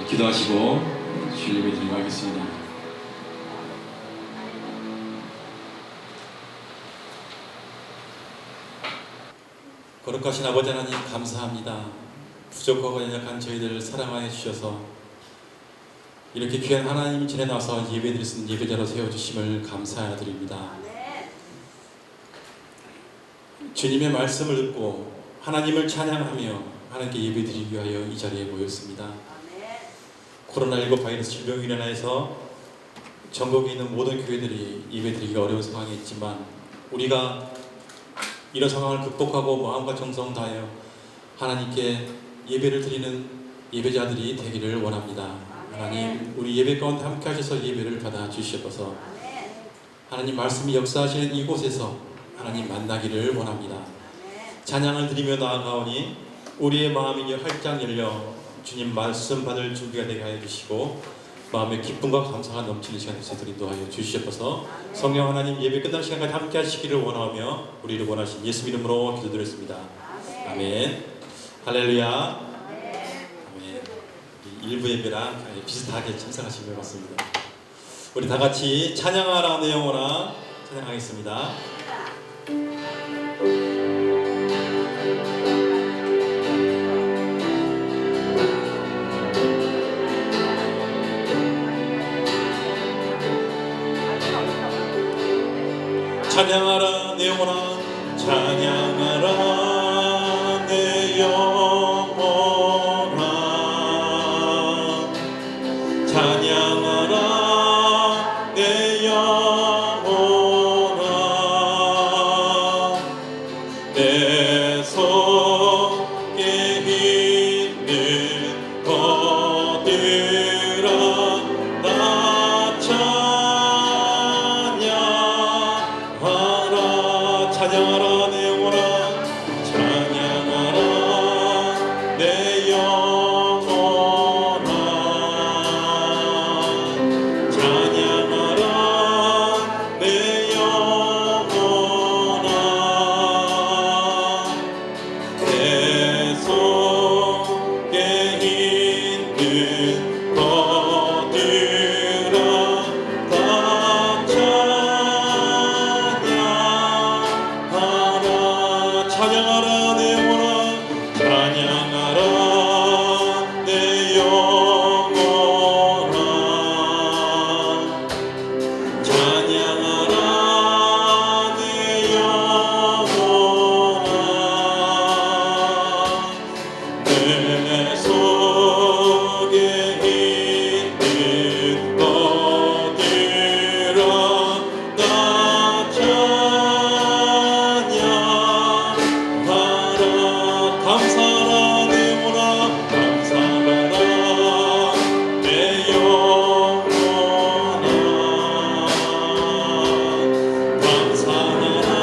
기도하시고 주일 예배 드리고 하겠습니다. 거룩하신 아버지 하나님 감사합니다. 부족하고 연약한 저희들을 사랑하여 주셔서 이렇게 귀한 하나님 전에 나와서 예배드릴 수 있는 예배자로 세워주심을 감사드립니다. 주님의 말씀을 듣고 하나님을 찬양하며 하나님께 예배드리기 위하여 이 자리에 모였습니다. 코로나19 바이러스 질병으로 인해서 전국에 있는 모든 교회들이 예배드리기가 어려운 상황이 있지만 우리가 이런 상황을 극복하고 마음과 정성 다하여 하나님께 예배를 드리는 예배자들이 되기를 원합니다. 하나님, 우리 예배 가운데 함께 하셔서 예배를 받아 주시옵소서. 하나님 말씀이 역사하시는 이곳에서 하나님 만나기를 원합니다. 찬양을 드리며 나아가오니 우리의 마음이 활짝 열려 주님 말씀 받을 준비가 되게 하여 주시고 마음의 기쁨과 감사가 넘치는 시간 되도록 인도하여 주시옵소서. 성령 하나님 예배 끝날 시간까지 함께 하시기를 원하며 우리를 원하신 예수 이름으로 기도드렸습니다. 아멘. 할렐루야. 아멘. 일부 예배랑 비슷하게 참석하신 것 같습니다. 우리 다 같이 찬양하라 내 영혼아 찬양하겠습니다. 찬양하라 내 영혼아 찬양하라 내 영혼아 찬양하라 내 영혼아 내 속에 있는 것들아 나 찬양하라 내 영혼아 찬양하라 내 영혼아 찬양하라 내 영혼아 내 속에 있는 것들아 다 찬양하라 내 영혼아 찬양하라 내 영혼아 찬양하라 내 영혼아 내 속에 있는 것들아 나 감사하라 내 영혼아 감사하라 내 영혼아 감사하라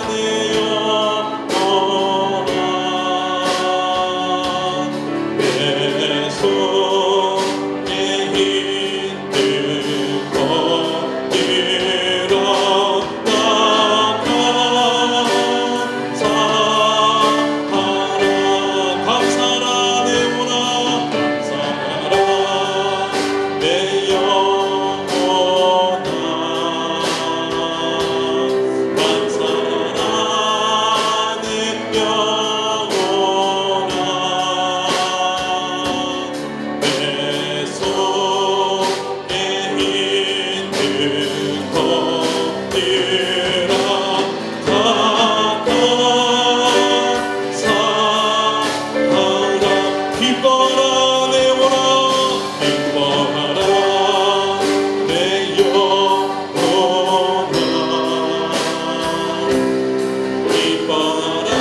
내 영혼아 내 속에 있는 것들아 나 감사하라 내 영혼아 감사하라 내 영혼아 감사하라 내 영혼아 내 속에 있는 것들아 다 기뻐하라 내 영혼아 기뻐하라 내 영혼아 기뻐하라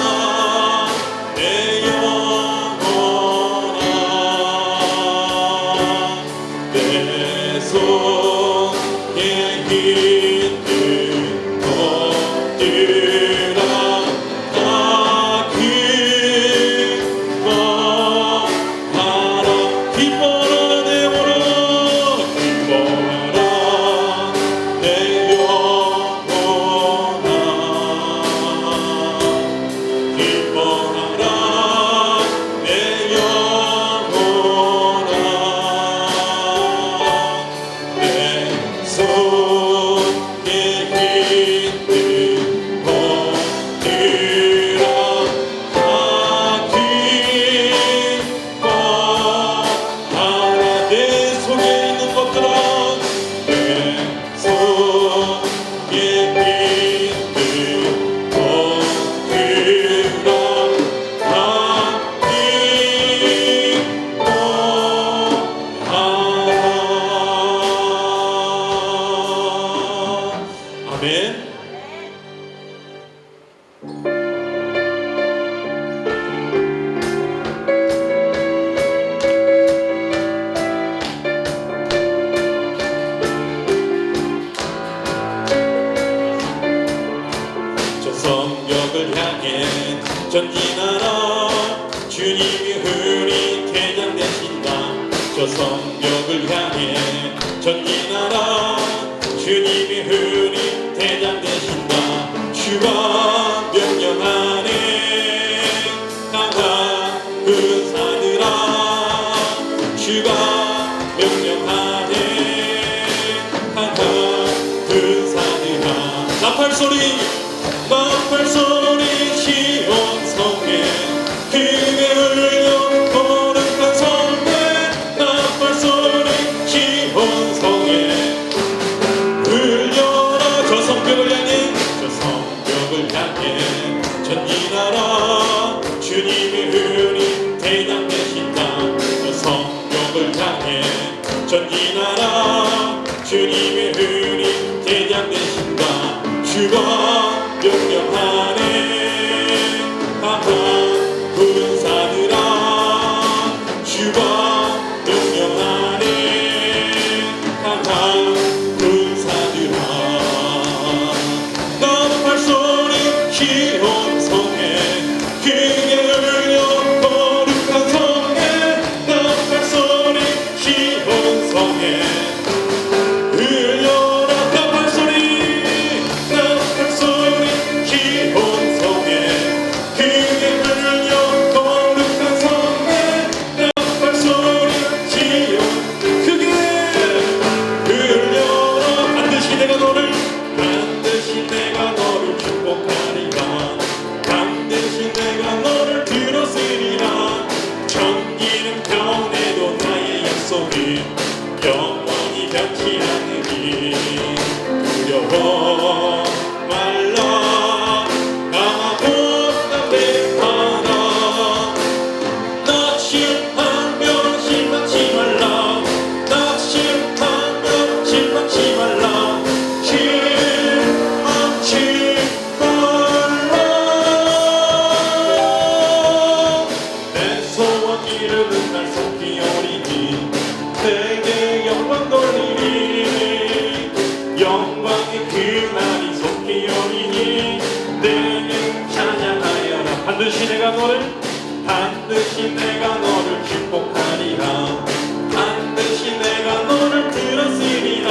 내 영혼아 내 속에 있는 것들아 다 기뻐하라 전진하라 주님이 흔히 대장 되신다. 저 성벽을 향해 전진하라 주님이 흔히 대장 되신다. 주가 명령하네 강한 군사들아 주가 명령하네 강한 군사들아. 나팔소리 시온 성에 크게 울려 거룩한 성에 나팔소리 시온 성에 울려라. 저 성벽을 향해 전진하라 주님이 흔히 대장 되신다. 저 성벽을 향해 전진하라 주님이 흔히 대장 되신다. 주가 명령하네 강한 군사들아 주가 명령하네 강한 군사들아. 나팔소리 시온 성에 크게 울려 거룩한 성에 나팔소리 시온 성에 울려라. 나팔소리 시온 성에 크게 울려 거룩한 성에 나팔소리 시온 크게 울려라. 반드시 내가 너를 축복하리라. 반드시 내가 너를 들었으리라. 천기는 변해도 나의 약속이 영원히 변치 않으니 두려워 말라 강하고 담대하라. 낙심하며 실망치 말라. 낙심하며 실망치 말라. 이르는 날 속히 오리니 내게 영광 돌리니 영광의 그날이 속히 오리니 내게 찬양하여라. 반드시 내가 너를 축복하리라. 반드시 내가 너를 들었으리라.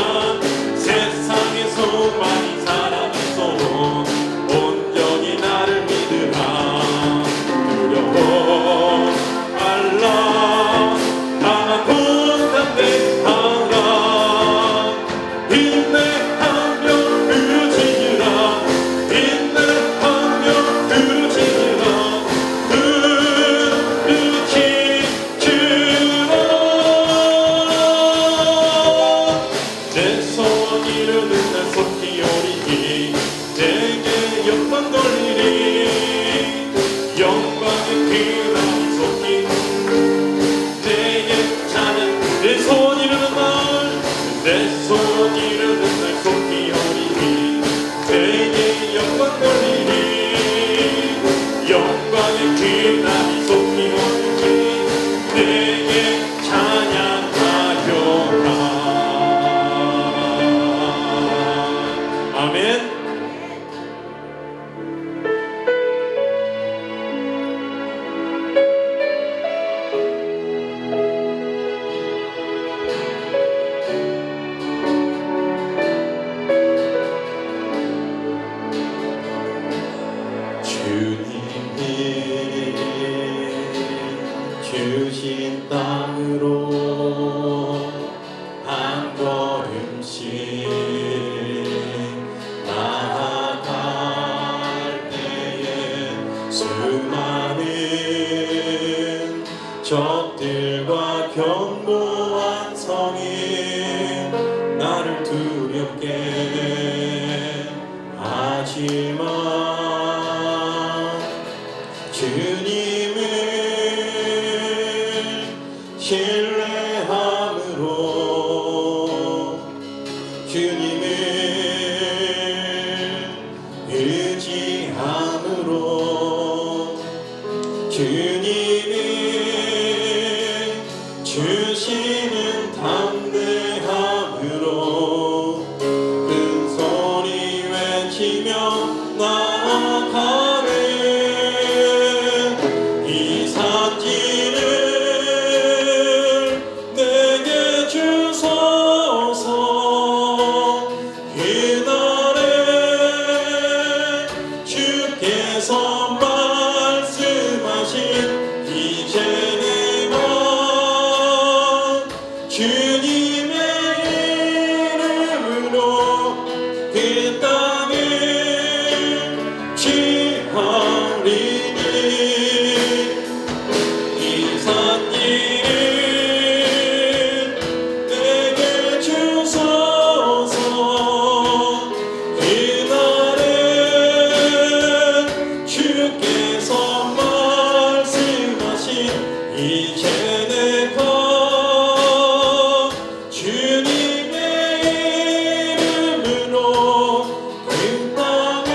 세상에서 많이 살아있어도 온전히 나를 믿으라. 두려워 말라 강하고 담대하라. 인내하며 부르짖으라. 인내하며 부르짖으라. 부르짖으라. 내 소원 이루는 날 속히 오리니 내게 영광 돌리니 영광의 그날이 속히 내게 찬양. 내 소원 이루는 날 속히 오리니 내게 영광 돌리니 영광의 그날이 속히 오리니 내게 찬양하여라. 아멘. 주님이 주신 땅으로 한 걸음씩 나아갈 때에 수많은 적들과 견고한 성이 나를 두렵게 하지만 주님을 신뢰함으로 주님을 의지함으로 주님이 주시는 담대함으로 큰 소리 외치며 나아가네. 주님의 이름으로 그 땅을 취하리니 이 산지를 내게 주소서 그날은 주께서 말씀하신 이제 내가 주님의 이름으로 그 땅을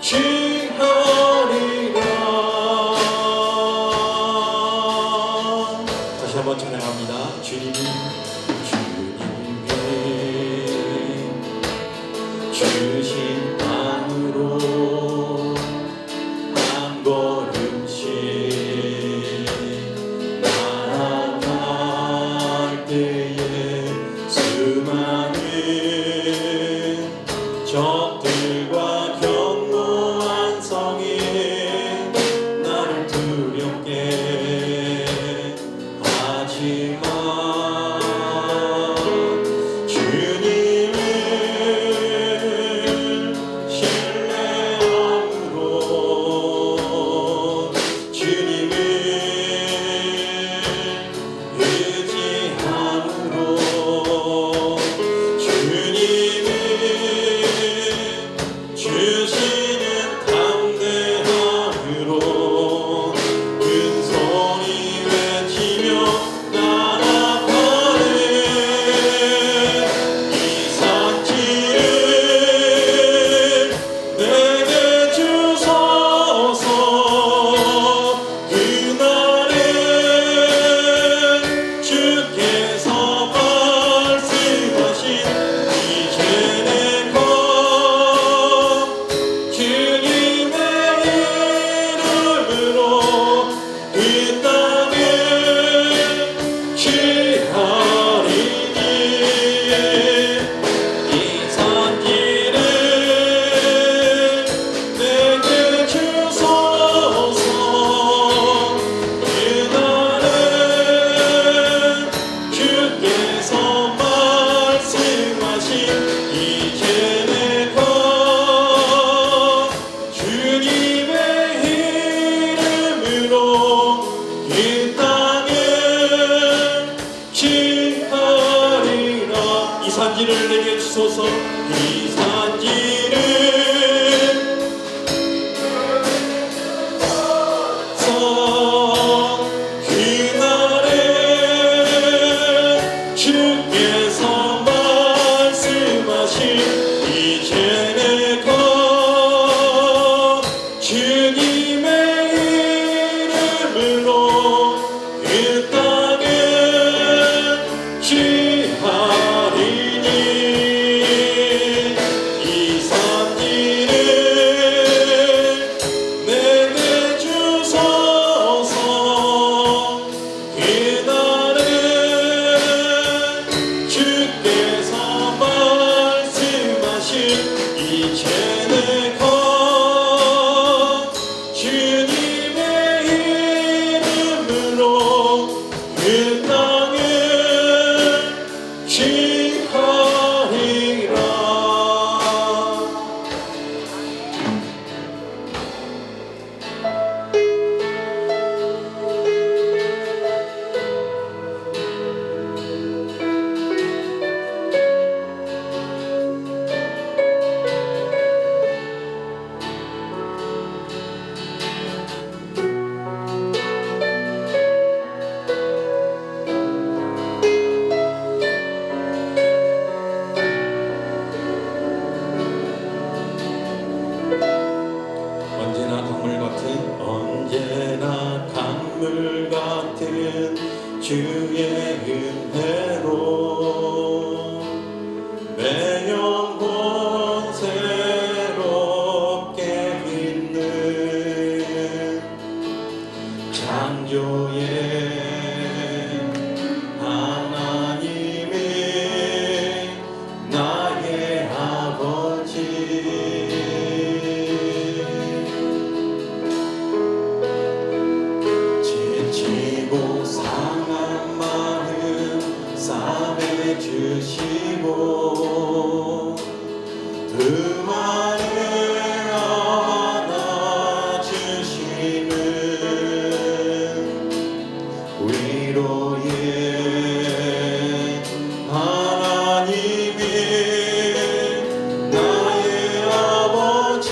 취하리라. 다시 한번 찬양합니다. 주님이 주신 땅으로 한 걸음씩 날아갈 때에 수많은 적들과 견고한 성이 나를 두렵게 하지만 주님을 신뢰함으로 주님을 의지함으로 주님을 주시는 담대함으로 큰 소리 외치며 나아가네. 이 산지를 내게 주소서 그날은 주께서 말씀하신 이제 내가 주님의 이름으로 그 땅을 취하리니 이 산지를 내게 주소서 그날은 주께서 말씀하신 이제 내가 주님의 이름으로 그 땅을 취하리라. 이 산지를 내게 주소서 이 산지를 그날은 주께서 말씀하신 이제 내가 주님의 이름으로 그 땅을 취하리니 이 산지를 내게 주소서 그날은 주께서 말씀하신 이제 내가 주님의 이름으로 그 땅을 취하리라. 언제나 강물 같은 주의 은혜로 매 영혼 새롭게 있는 창조의 하나님이 나의 아버지 지치고 상한 마음 주시고 두 마리 안아주시는 위로의 하나님이 나의 아버지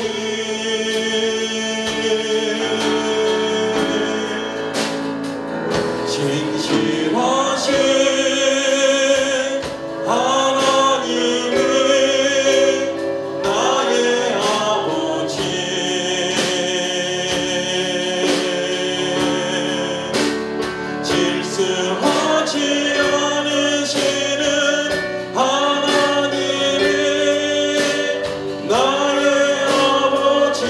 진실하신 하나님이 나의 아버지 질서하지 않으시는 하나님이 나의 아버지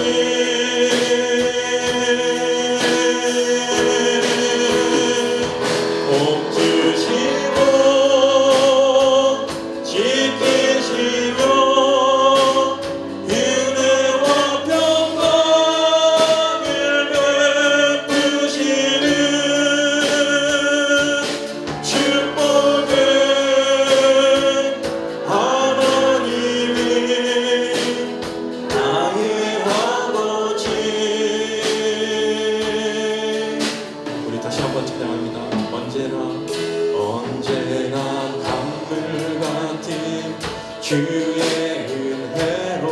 복 주시고 지키시며 은혜와 평강을 베푸시는 축복의 하나님이 나의 아버지. 우리 다시 한번 찬양합니다. 언제나 강물 같은 주의 은혜로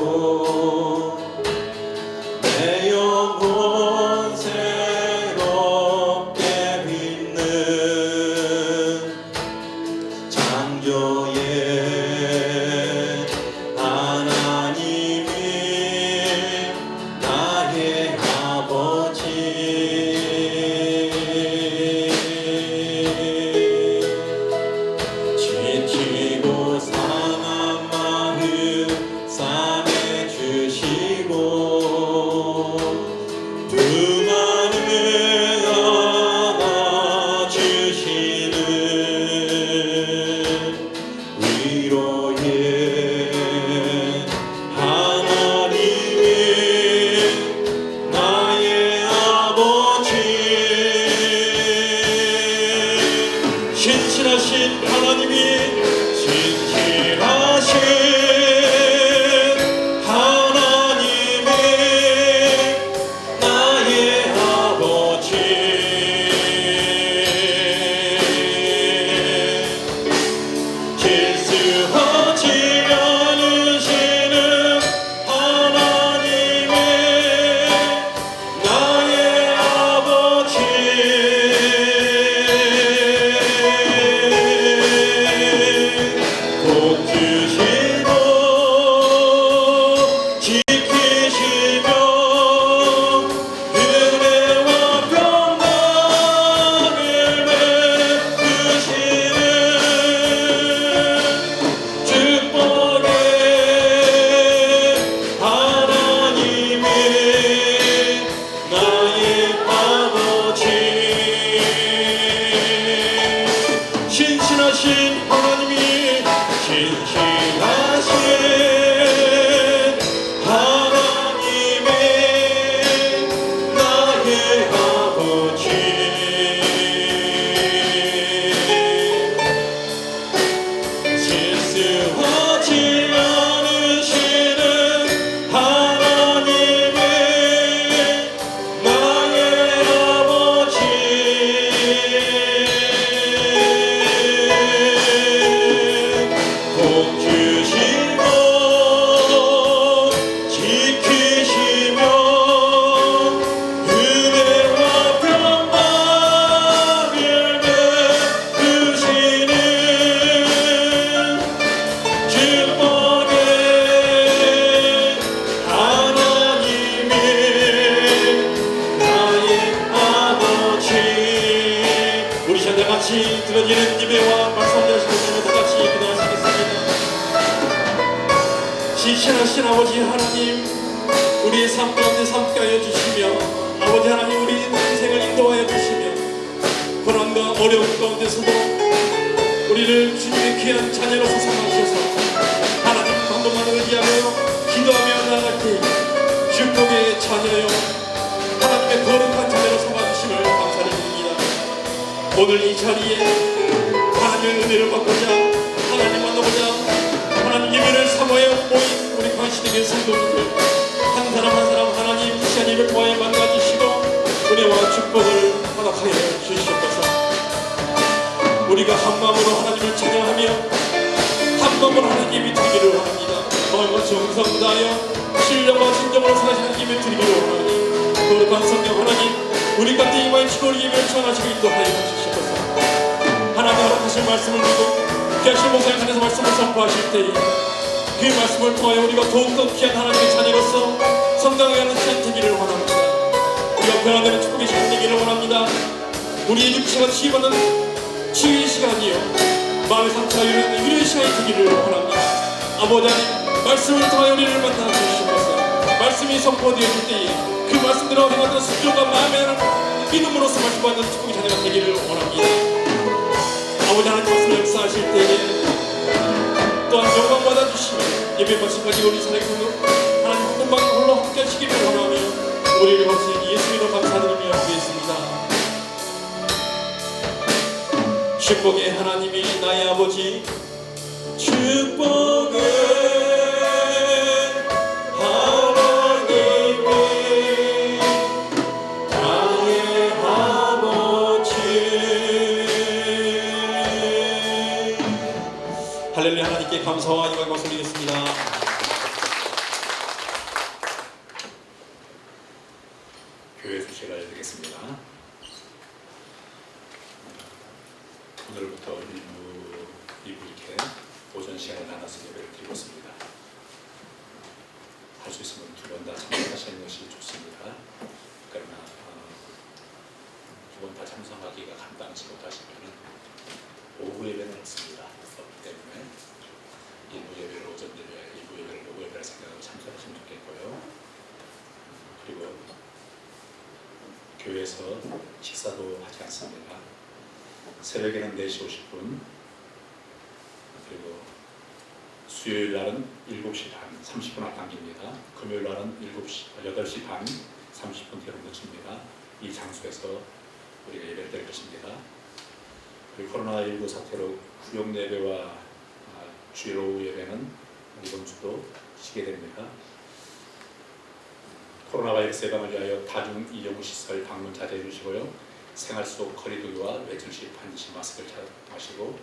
내 영혼 새롭게 빛는 창조의 하나님이 나의 아버지 지치고 상한 마음 싸매주시고 두 마리 안아주시는 위로의 하나님이 나의 아버지 신실하신 하나님이 신실하신 하나님이 나의 아버지 질서하지 않으시는 하나님이 나의 아버지 복 주시고 지키시며 은혜와 평강을 베푸시는 축복의 하나님이 나의 아버지 신실하신 하나님이 신실하신 하나님이 나의 아버지 실수하지 않으시는 하나님이 나의 아버지 복 주시고 지키시며 은혜와 평강을 베푸시는 축복의 하나님이 나의 아버지. 우리 현대 같이 들어지는 예배와 말씀 들으시고 같이 기도하시겠습니다. 신실하신 아버지 하나님, 우리의 삶 가운데 함께하여 주시며 아버지 하나님 우리 인생을 인도하여 주시며 고난과 어려움 가운데서도 우리를 주님의 귀한 자녀로서 삼아주셔서 하나님 한 번만 의지하며 기도하며 나아갈 때 축복의 자녀여 하나님의 거룩한 자녀로 삼아주심을 감사드립니다. 오늘 이 자리에 하나님의 은혜를 받고자 나누고자 하나님 예배를 사모하여 모인 우리 관시대교회 성도님들 한 사람 한 사람 하나님 시간님을 통하여 만나주시고 은혜와 축복을 허락하여 주시옵소서. 우리가 한 마음으로 하나님을 찬양하며 한 마음으로 하나님께 드리기를 원합니다. 마음과 정성 다하여 신령과 진정으로 사랑하는 예배 드리기를 원하니 거룩한 성령 하나님 우리 가운데 임하여 주고 예배를 전하시고 인도하여 주시옵소서. 하나님 허락하신 말씀을 듣고 귀하신 목사님 안에서 말씀을 선포하실 때에 그 말씀을 통하여 우리가 더욱더 귀한 하나님의 자녀로서 성장하는 시간 되기를 원합니다. 우리가 변화되는 축복의 시간 되기를 원합니다. 우리의 육체가 치유받는 치유의 시간이요 마음의 상처가 이루는 위로의 시간이 되기를 원합니다. 아버지 하나님 말씀을 통하여 우리를 만나 주시옵소서. 말씀이 선포되어질 때에 그 말씀대로 행하는 순종과 마음에 하는 믿음으로서 말씀받는 축복의 자녀가 되기를 원합니다. 아버지 하나님 말씀을 역사하실 때에 또한 영광 받아주시며 예배 마치까지 우리 사랑의 공동 하나님 금방 홀로 함께 하시기를 원하며 우리를 거친 예수 이름으로 감사드리며 기도했습니다. 축복의 하나님이 나의 아버지 축복의 하나님이 나의 아버지 할렐루야. 하나님께 감사와 영광을 말씀드리겠습니다. 교회 소식을 알려드리겠습니다. 오늘부터 1부 이렇게 오전 시간에 나눠서 예배를 드리고 있습니다. 할 수 있으면 두 번 다 참석하시는 것이 좋습니다. 그러나 두 번 다 참석하기가 감당치 못하시면 오후 예배는 없습니다. 그렇기 때문에 일부 예배를 오전 예배, 일부 예배를 오후 예배를 생각하고 참석하시면 좋겠고요. 그리고 교회에서 식사도 하지 않습니다. 새벽에는 4시 50분, 그리고 수요일 날은 7시 반 30분 앞당깁니다. 금요일 날은 8시 반 30분 뒤로 늦춥니다. 이 장소에서 우리가 예배를 드릴 것입니다. 그리고 코로나19 사태로 구역 예배와 주일 오후 예배는 이번 주도 쉬게 됩니다. 코로나 바이러스 예방을 위하여 다중 이용시설 방문 자제해 주시고요. 생활 속 거리두기와 외출 시 반드시 마스크를 착용하시고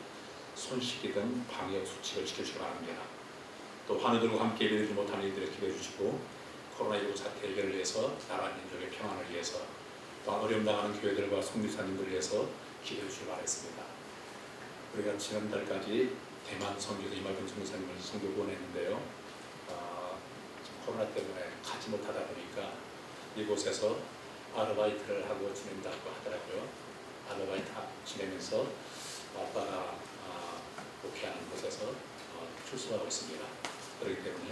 손 씻기 등 방역 수칙을 지켜주시기 바랍니다. 또 환우들과 함께 예배드리지 못하는 이들을 기도해 주시고 코로나19 사태 해결을 위해서 나라 민족의 평안을 위해서 또한 어려움 당하는 교회들과 성교사님들을 위해서 기도해 주시기 바라겠습니다. 우리가 지난달까지 대만 선교사 이말경 선교사님을 선교 보냈는데요. 코로나 때문에 가지 못하다 보니까 이곳에서 아르바이트를 하고 지낸다고 하더라고요. 아르바이트 지내면서 아빠가 목회하는 곳에서 출석하고 있습니다. 그렇기 때문에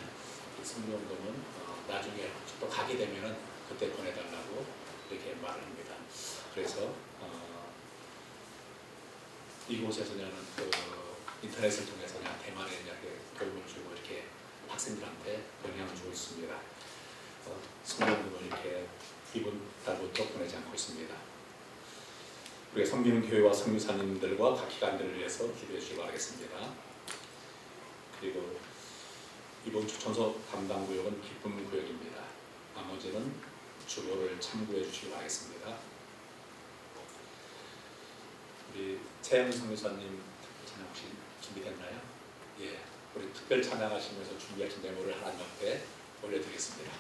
선교운동은 나중에 또 가게 되면은 그때 보내달라고 이렇게 말을 합니다. 그래서 이곳에서 저는 인터넷을 통해서 대만에 이렇게 도움을 주고 이렇게 학생들한테 영향을 주고 있습니다. 선교운동을 이렇게 이분 달부터 보내지 않고 있습니다. 우리가 섬기는 교회와 선교사님들과 각 기관들을 위해서 기도해 주시기 바라겠습니다. 그리고 이번 주 천서 담당 구역은 기쁨 구역입니다. 나머지는 주보를 참고해 주시기 바라겠습니다. 우리 최영 선교사님 찬양 혹시 준비됐나요? 예, 우리 특별 찬양하시면서 준비하신 메모를 하나님 앞에 올려드리겠습니다.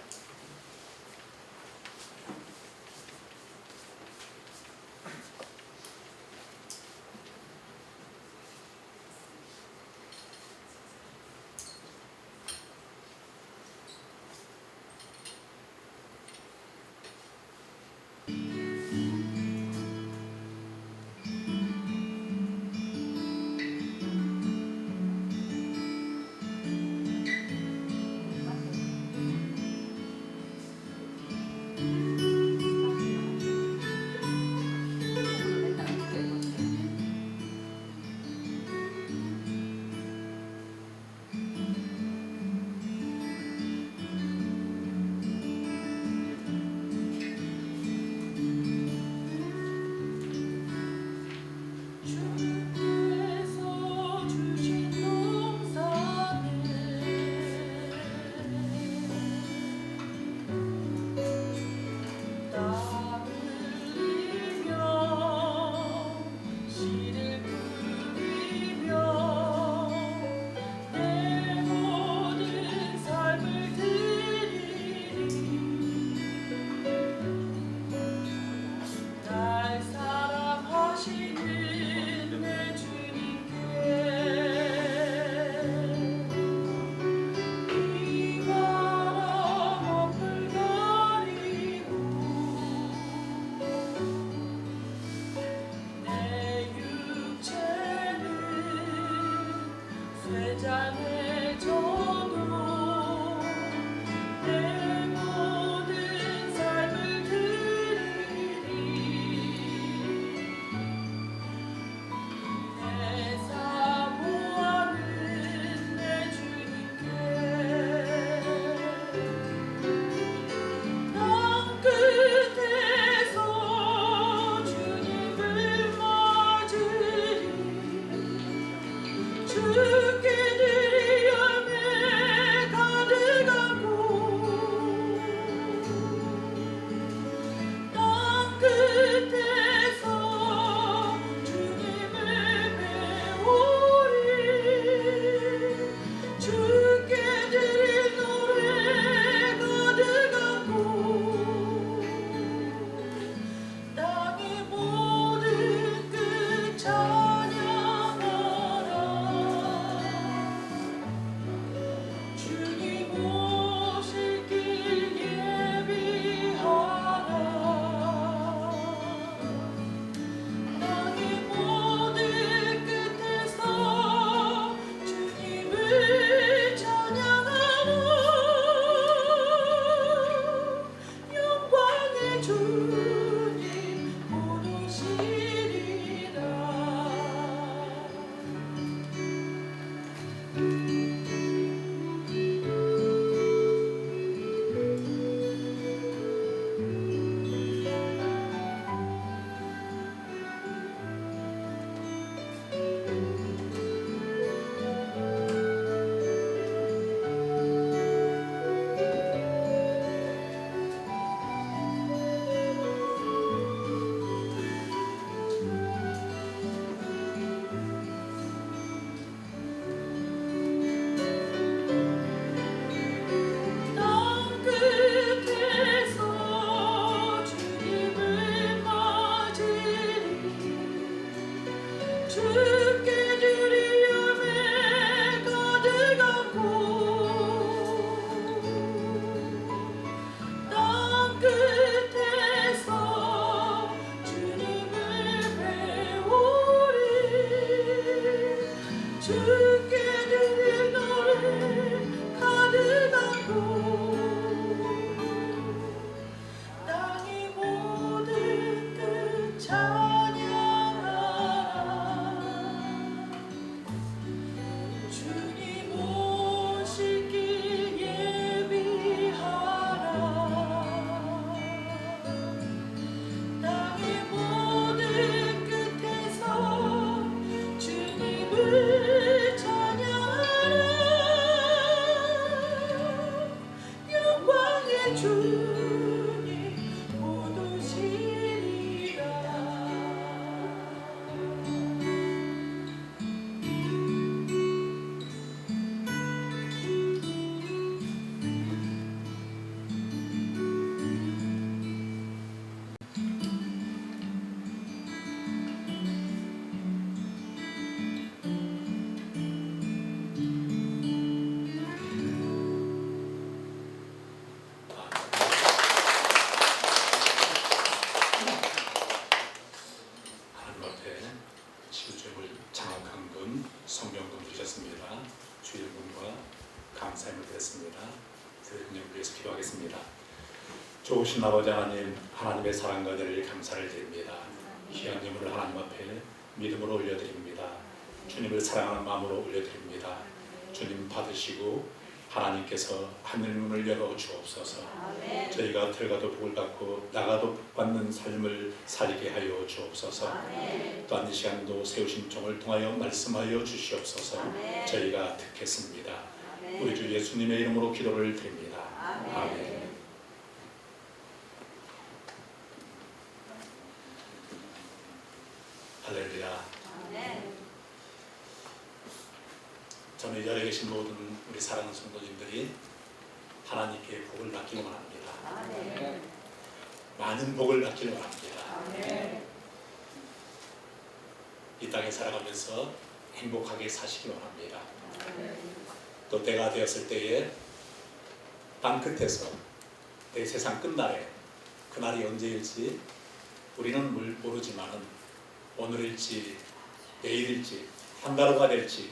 성경도 드렸습니다. 주일분과 감사함을 드렸습니다. 그분을 위해서 기도하겠습니다. 좋으신 아버지 하나님, 하나님의 사랑과 은혜를 감사를 드립니다. 귀한 예물을 하나님 앞에 믿음으로 올려드립니다. 주님을 사랑하는 마음으로 올려드립니다. 주님 받으시고 하나님께서 하늘 문을 열어 주옵소서. 아멘. 저희가 들어가도 복을 받고 나가도 복 받는 삶을 살게 하여 주옵소서. 아멘. 또한 이 시간도 세우신 종을 통하여 말씀하여 주시옵소서. 아멘. 저희가 듣겠습니다. 아멘. 우리 주 예수님의 이름으로 기도를 드립니다. 아멘. 아멘. 할렐루야. 아멘. 저는 이 자리에 계신 모든 우리 사랑하는 성도님들이 하나님께 복을 받기를 원합니다. 아멘. 많은 복을 받기를 원합니다. 아멘. 이 땅에 살아가면서 행복하게 사시기를 원합니다. 아멘. 또 때가 되었을 때에 땅 끝에서 내 세상 끝날에 그날이 언제일지 우리는 모르지만은 오늘일지 내일일지 한 달 후가 될지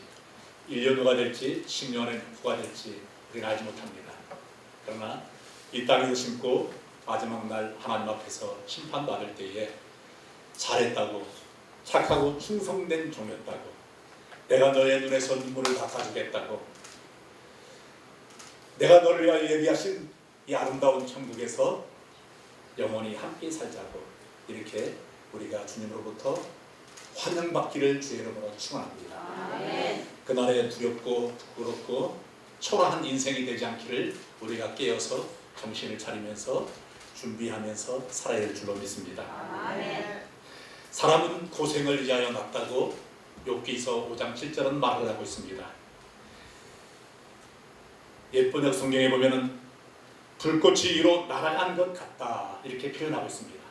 1년 후가 될지 10년 후가 될지 우리는 알지 못합니다. 그러나 이 땅에서 심고 마지막 날 하나님 앞에서 심판받을 때에 잘했다고, 착하고 충성된 종이었다고, 내가 너의 눈에서 눈물을 닦아주겠다고, 내가 너를 위하여 예비하신 이 아름다운 천국에서 영원히 함께 살자고 이렇게 우리가 주님으로부터 환영받기를 주의 이름으로 축원합니다. 아멘. 그날에 두렵고 부끄럽고 초라한 인생이 되지 않기를 우리가 깨어서 정신을 차리면서 준비하면서 살아야 할 줄로 믿습니다. 아멘. 사람은 고생을 위하여 났다고 욥기서 5장 7절은 말을 하고 있습니다. 예쁜 성경에 보면은 불꽃이 위로 날아간 것 같다 이렇게 표현하고 있습니다.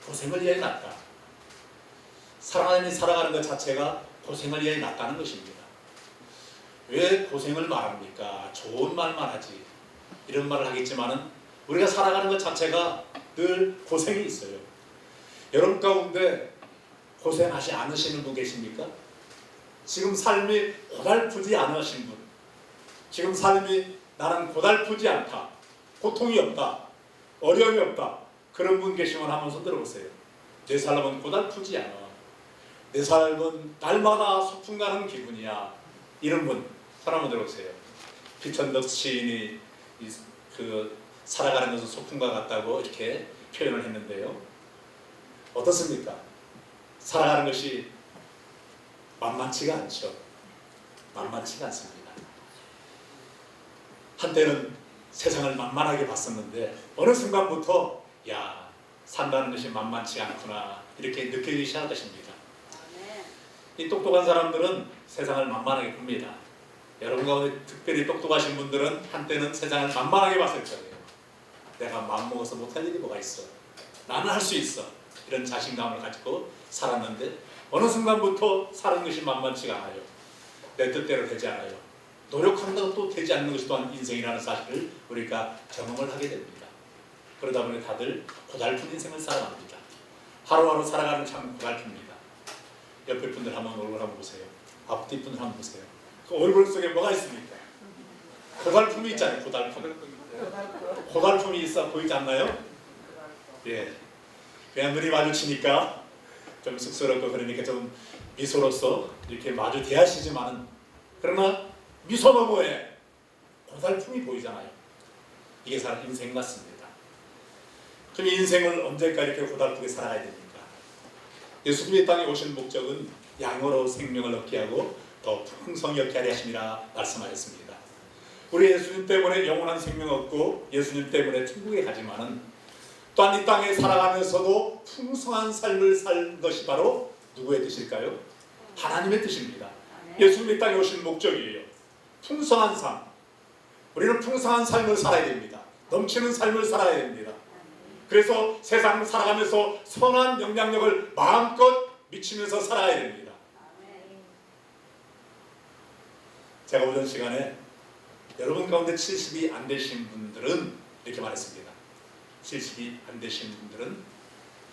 고생을 위하여 났다. 사랑하는 살아가는 것 자체가 고생을 위해 낫다는 것입니다. 왜 고생을 말합니까? 좋은 말만 하지. 이런 말을 하겠지만은 우리가 살아가는 것 자체가 늘 고생이 있어요. 여러분 가운데 고생하지 않으시는 분 계십니까? 지금 삶이 고달프지 않으신 분, 지금 삶이 나는 고달프지 않다, 고통이 없다, 어려움이 없다, 그런 분 계시면 한번 손 들어보세요. 내 삶은 고달프지 않아, 내 삶은 날마다 소풍 가는 기분이야, 이런 분 손 한번 들어보세요. 피천덕 시인이 살아가는 것은 소풍과 같다고 이렇게 표현을 했는데요, 어떻습니까? 살아가는 것이 만만치가 않죠. 만만치가 않습니다. 한때는 세상을 만만하게 봤었는데 어느 순간부터 야, 산다는 것이 만만치 않구나 이렇게 느끼기 시작할 것입니다. 이 똑똑한 사람들은 세상을 만만하게 봅니다. 여러분 가운데 특별히 똑똑하신 분들은 한때는 세상을 만만하게 봤을 거예요. 내가 마음먹어서 못할 일이 뭐가 있어, 나는 할 수 있어, 이런 자신감을 가지고 살았는데 어느 순간부터 사는 것이 만만치가 않아요. 내 뜻대로 되지 않아요. 노력한다고 또 되지 않는 것이 또한 인생이라는 사실을 우리가 경험을 하게 됩니다. 그러다 보니 다들 고달픈 인생을 살아갑니다. 하루하루 살아가는 참 고달픕니다. 옆에 분들 한번 얼굴 한번 보세요. 앞뒤 분들 한번 보세요. 그 얼굴 속에 뭐가 있습니까? 고달픔이 있잖아요. 고달픔이 있어 보이지 않나요? 예. 그냥 눈이 마주치니까 좀 쑥스럽고 그러니까 좀 미소로서 이렇게 마주 대하시지만은 그러나 미소 너머에 고달픔이 보이잖아요. 이게 사람 인생 같습니다. 그럼 인생을 언제까지 이렇게 고달프게 살아야 됩니까? 예수님이 땅에 오신 목적은 양으로 생명을 얻게 하고 더 풍성히 얻게 하려 하심이라 말씀하셨습니다. 우리 예수님 때문에 영원한 생명 얻고 예수님 때문에 천국에 가지만은 또한 이 땅에 살아가면서도 풍성한 삶을 살 것이 바로 누구의 뜻일까요? 하나님의 뜻입니다. 예수님이 땅에 오신 목적이에요. 풍성한 삶. 우리는 풍성한 삶을 살아야 됩니다. 넘치는 삶을 살아야 됩니다. 그래서 세상 살아가면서 선한 영향력을 마음껏 미치면서 살아야 됩니다. 제가 오전 시간에 여러분 가운데 70이 안 되신 분들은 이렇게 말했습니다. 70이 안 되신 분들은,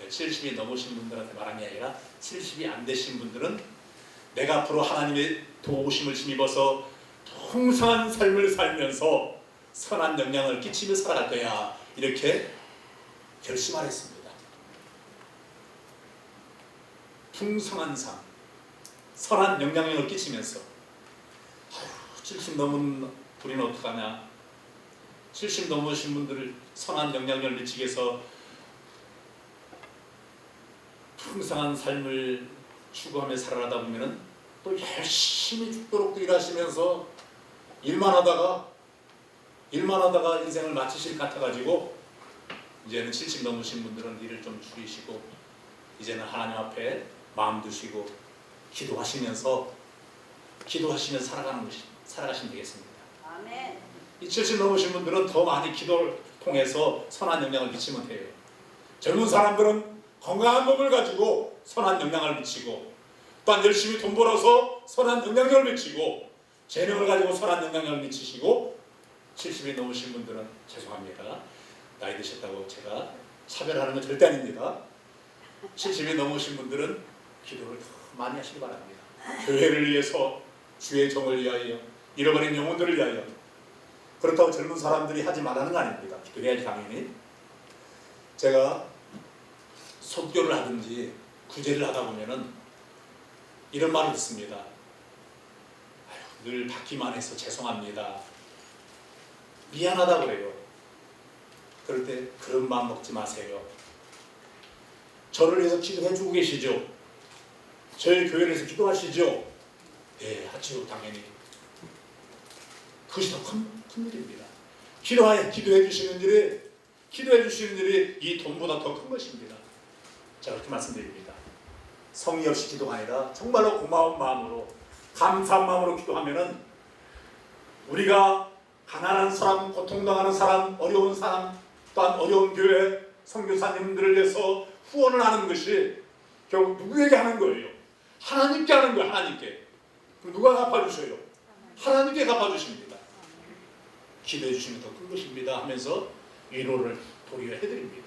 70이 넘으신 분들한테 말한 게 아니라 70이 안 되신 분들은 내가 앞으로 하나님의 도우심을 힘입어서 풍성한 삶을 살면서 선한 영향을 끼치며 살아갈 거야, 이렇게 결심하였습니다. 풍성한 삶, 선한 영향력을 끼치면서 70 넘은 우리는 어떡하냐, 70 넘으신 분들을 선한 영향력을 미치기 위해서 풍성한 삶을 추구하며 살아가다 보면은 또 열심히 죽도록 일하시면서 일만 하다가 인생을 마치실 것 같아가지고 이제는 70 넘으신 분들은 일을 좀 줄이시고 이제는 하나님 앞에 마음 두시고 기도하시면서 살아가시면 되겠습니다. 아멘. 이 70 넘으신 분들은 더 많이 기도를 통해서 선한 영향을 미치면 돼요. 젊은 사람들은 건강한 몸을 가지고 선한 영향을 미치고 또한 열심히 돈 벌어서 선한 영향력을 미치고 재능을 가지고 선한 영향력을 미치시고 70이 넘으신 분들은 죄송합니다. 나이 드셨다고 제가 차별하는 건 절대 아닙니다. 70이 넘으신 분들은 기도를 더 많이 하시기 바랍니다. 교회를 위해서, 주의 정을 위하여, 잃어버린 영혼들을 위하여. 그렇다고 젊은 사람들이 하지 말라는 거 아닙니다. 기도해야지 당연히. 제가 속교를 하든지 구제를 하다 보면은 이런 말을 듣습니다. 늘 받기만 해서 죄송합니다. 미안하다 그래요. 그럴 때 그런 마음 먹지 마세요. 저를 위해서 기도해주고 계시죠? 저희 교회를 위해서 기도하시죠? 네, 하죠 당연히. 그것이 더 큰 일입니다. 기도해 주시는 일이 이 돈보다 더 큰 것입니다. 제가 그렇게 말씀드립니다. 성의 없이 기도가 아니라 정말로 고마운 마음으로, 감사한 마음으로 기도하면은 우리가 가난한 사람, 고통당하는 사람, 어려운 사람, 또한 어려운 교회 선교사님들을 위해서 후원을 하는 것이 결국 누구에게 하는 거예요? 하나님께 하는 거예요. 하나님께. 그럼 누가 갚아주셔요? 하나님께 갚아주십니다. 기도해 주시면 더 큰 것입니다 하면서 위로를 도리어 해드립니다.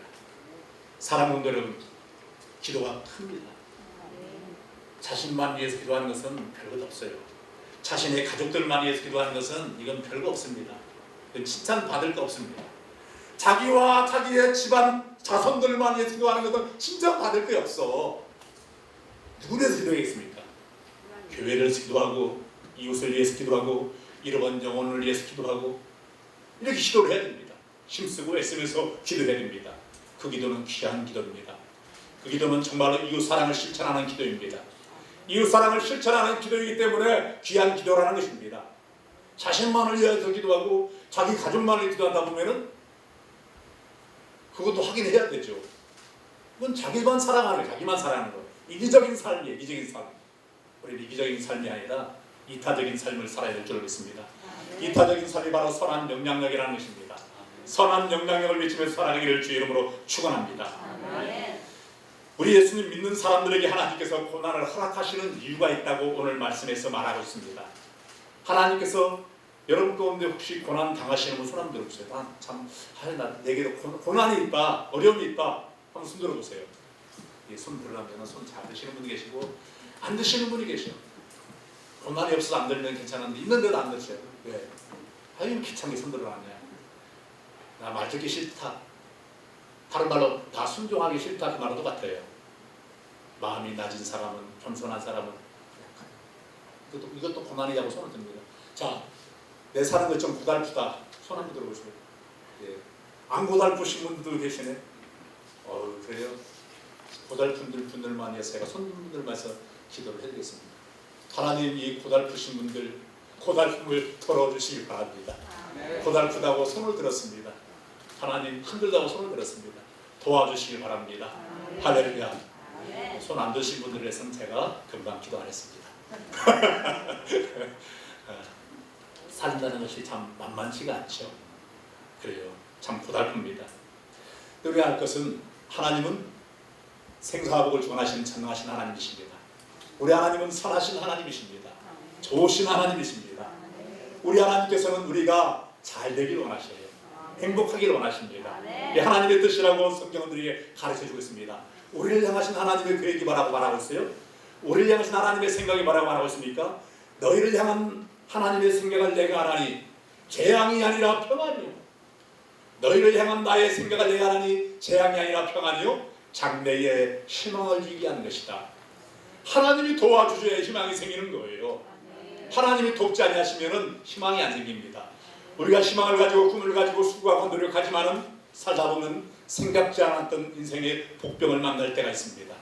사랑하는 여러분, 기도가 큽니다. 자신만 위해서 기도하는 것은 별것 없어요. 자신의 가족들만 위해서 기도하는 것은 이건 별거 없습니다. 칭찬 받을 거 없습니다. 자기와 자기의 집안 자손들만 위해서 기도하는 것은 칭찬 받을 게 없어. 누구를 위해서 기도하겠습니까? 교회를 위해서 기도하고, 이웃을 위해서 기도하고, 잃어간 영혼을 위해서 기도하고, 이렇게 기도를 해야 됩니다. 힘쓰고 애쓰면서 기도해야 됩니다. 그 기도는 귀한 기도입니다. 그 기도는 정말로 이웃 사랑을 실천하는 기도입니다. 이웃 사랑을 실천하는 기도이기 때문에 귀한 기도라는 것입니다. 자신만을 위해서 기도하고 자기 가족만을 위해서 기도한다 보면은 그것도 확인해야 되죠. 그건 자기만 사랑하는 거예요. 자기만 사랑하는 거. 이기적인 삶이에요. 이기적인 삶. 우리는 이기적인 삶이 아니라 이타적인 삶을 살아야 될 줄 믿습니다. 이타적인 삶이 바로 선한 영향력이라는 것입니다. 선한 영향력을 미치면서 살아가기를 주의 이름으로 축원합니다. 우리 예수님 믿는 사람들에게 하나님께서 고난을 허락하시는 이유가 있다고 오늘 말씀에서 말하고 있습니다. 하나님께서 여러분 가운데 혹시 고난 당하시는 분 손 한번 들어보세요. 내게도 고난이 있다, 어려움이 있다. 한번 손 들어보세요. 손 들으려면 손 잘 드시는 분이 계시고 안 드시는 분이 계셔. 고난이 없어서 안 들면 괜찮은데 있는데도 안 드세요. 왜? 아유 귀찮게 손 들어놨냐. 나 말 듣기 싫다. 다른 말로 다 순종하기 싫다. 그 말은 똑같아요. 마음이 낮은 사람은, 겸손한 사람은 이것도 고난이라고 손을 듭니다. 자, 내 사는 것 좀 고달프다. 손 한번 들어보세요. 예. 안 고달프신 분들도 계시네. 그래요? 고달픈 분들만 위해서 제가 손분들만 해서 기도를 해드리겠습니다. 하나님, 이 고달프신 분들 고달픔을 덜어주시기 바랍니다. 고달프다고 손을 들었습니다. 하나님, 힘들다고 손을 들었습니다. 도와주시기 바랍니다. 할렐루야. 손 안 드신 분들을 위해서는 제가 금방 기도 안 했습니다. 살린다는 것이 참 만만치가 않죠. 그래요. 참 고달픕니다. 우리가 알 것은 하나님은 생사복을 주관하시는 전능하신 하나님이십니다. 우리 하나님은 선하신 하나님이십니다. 좋으신 하나님이십니다. 우리 하나님께서는 우리가 잘 되기를 원하셔요. 행복하기를 원하십니다. 이 하나님의 뜻이라고 성경은 우리에게 가르쳐주고 있습니다. 우리를 향하신 하나님의 계획이 뭐라고 말하고 있어요? 우리를 향하신 하나님의 생각이 뭐라고 말하고 있습니까? 너희를 향한 하나님의 생각을 내가 하나니 재앙이 아니라 평안이요. 너희를 향한 나의 생각을 내가 하나니 재앙이 아니라 평안이요. 장래에 희망을 주기 위한 것이다. 하나님이 도와주셔야 희망이 생기는 거예요. 하나님이 돕지 아니하시면 희망이 안 생깁니다. 우리가 희망을 가지고 꿈을 가지고 수고하고 노력하지만은 살다 보면 생각지 않았던 인생의 복병을 만날 때가 있습니다.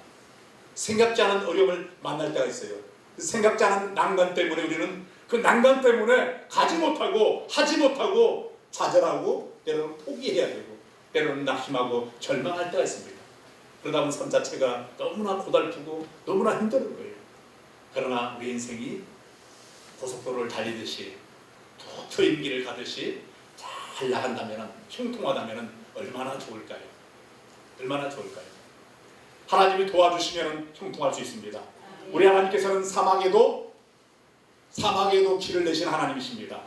생각지 않은 어려움을 만날 때가 있어요. 생각지 않은 난관 때문에 우리는 그 난관 때문에 가지 못하고 하지 못하고 좌절하고 때로는 포기해야 되고 때로는 낙심하고 절망할 때가 있습니다. 그러다 보면 삶 자체가 너무나 고달프고 너무나 힘든 거예요. 그러나 우리 인생이 고속도로를 달리듯이 툭 트인 길을 가듯이 잘 나간다면, 형통하다면 얼마나 좋을까요? 얼마나 좋을까요? 하나님이 도와주시면 형통할 수 있습니다. 우리 하나님께서는 사막에도 길을 내신 하나님이십니다.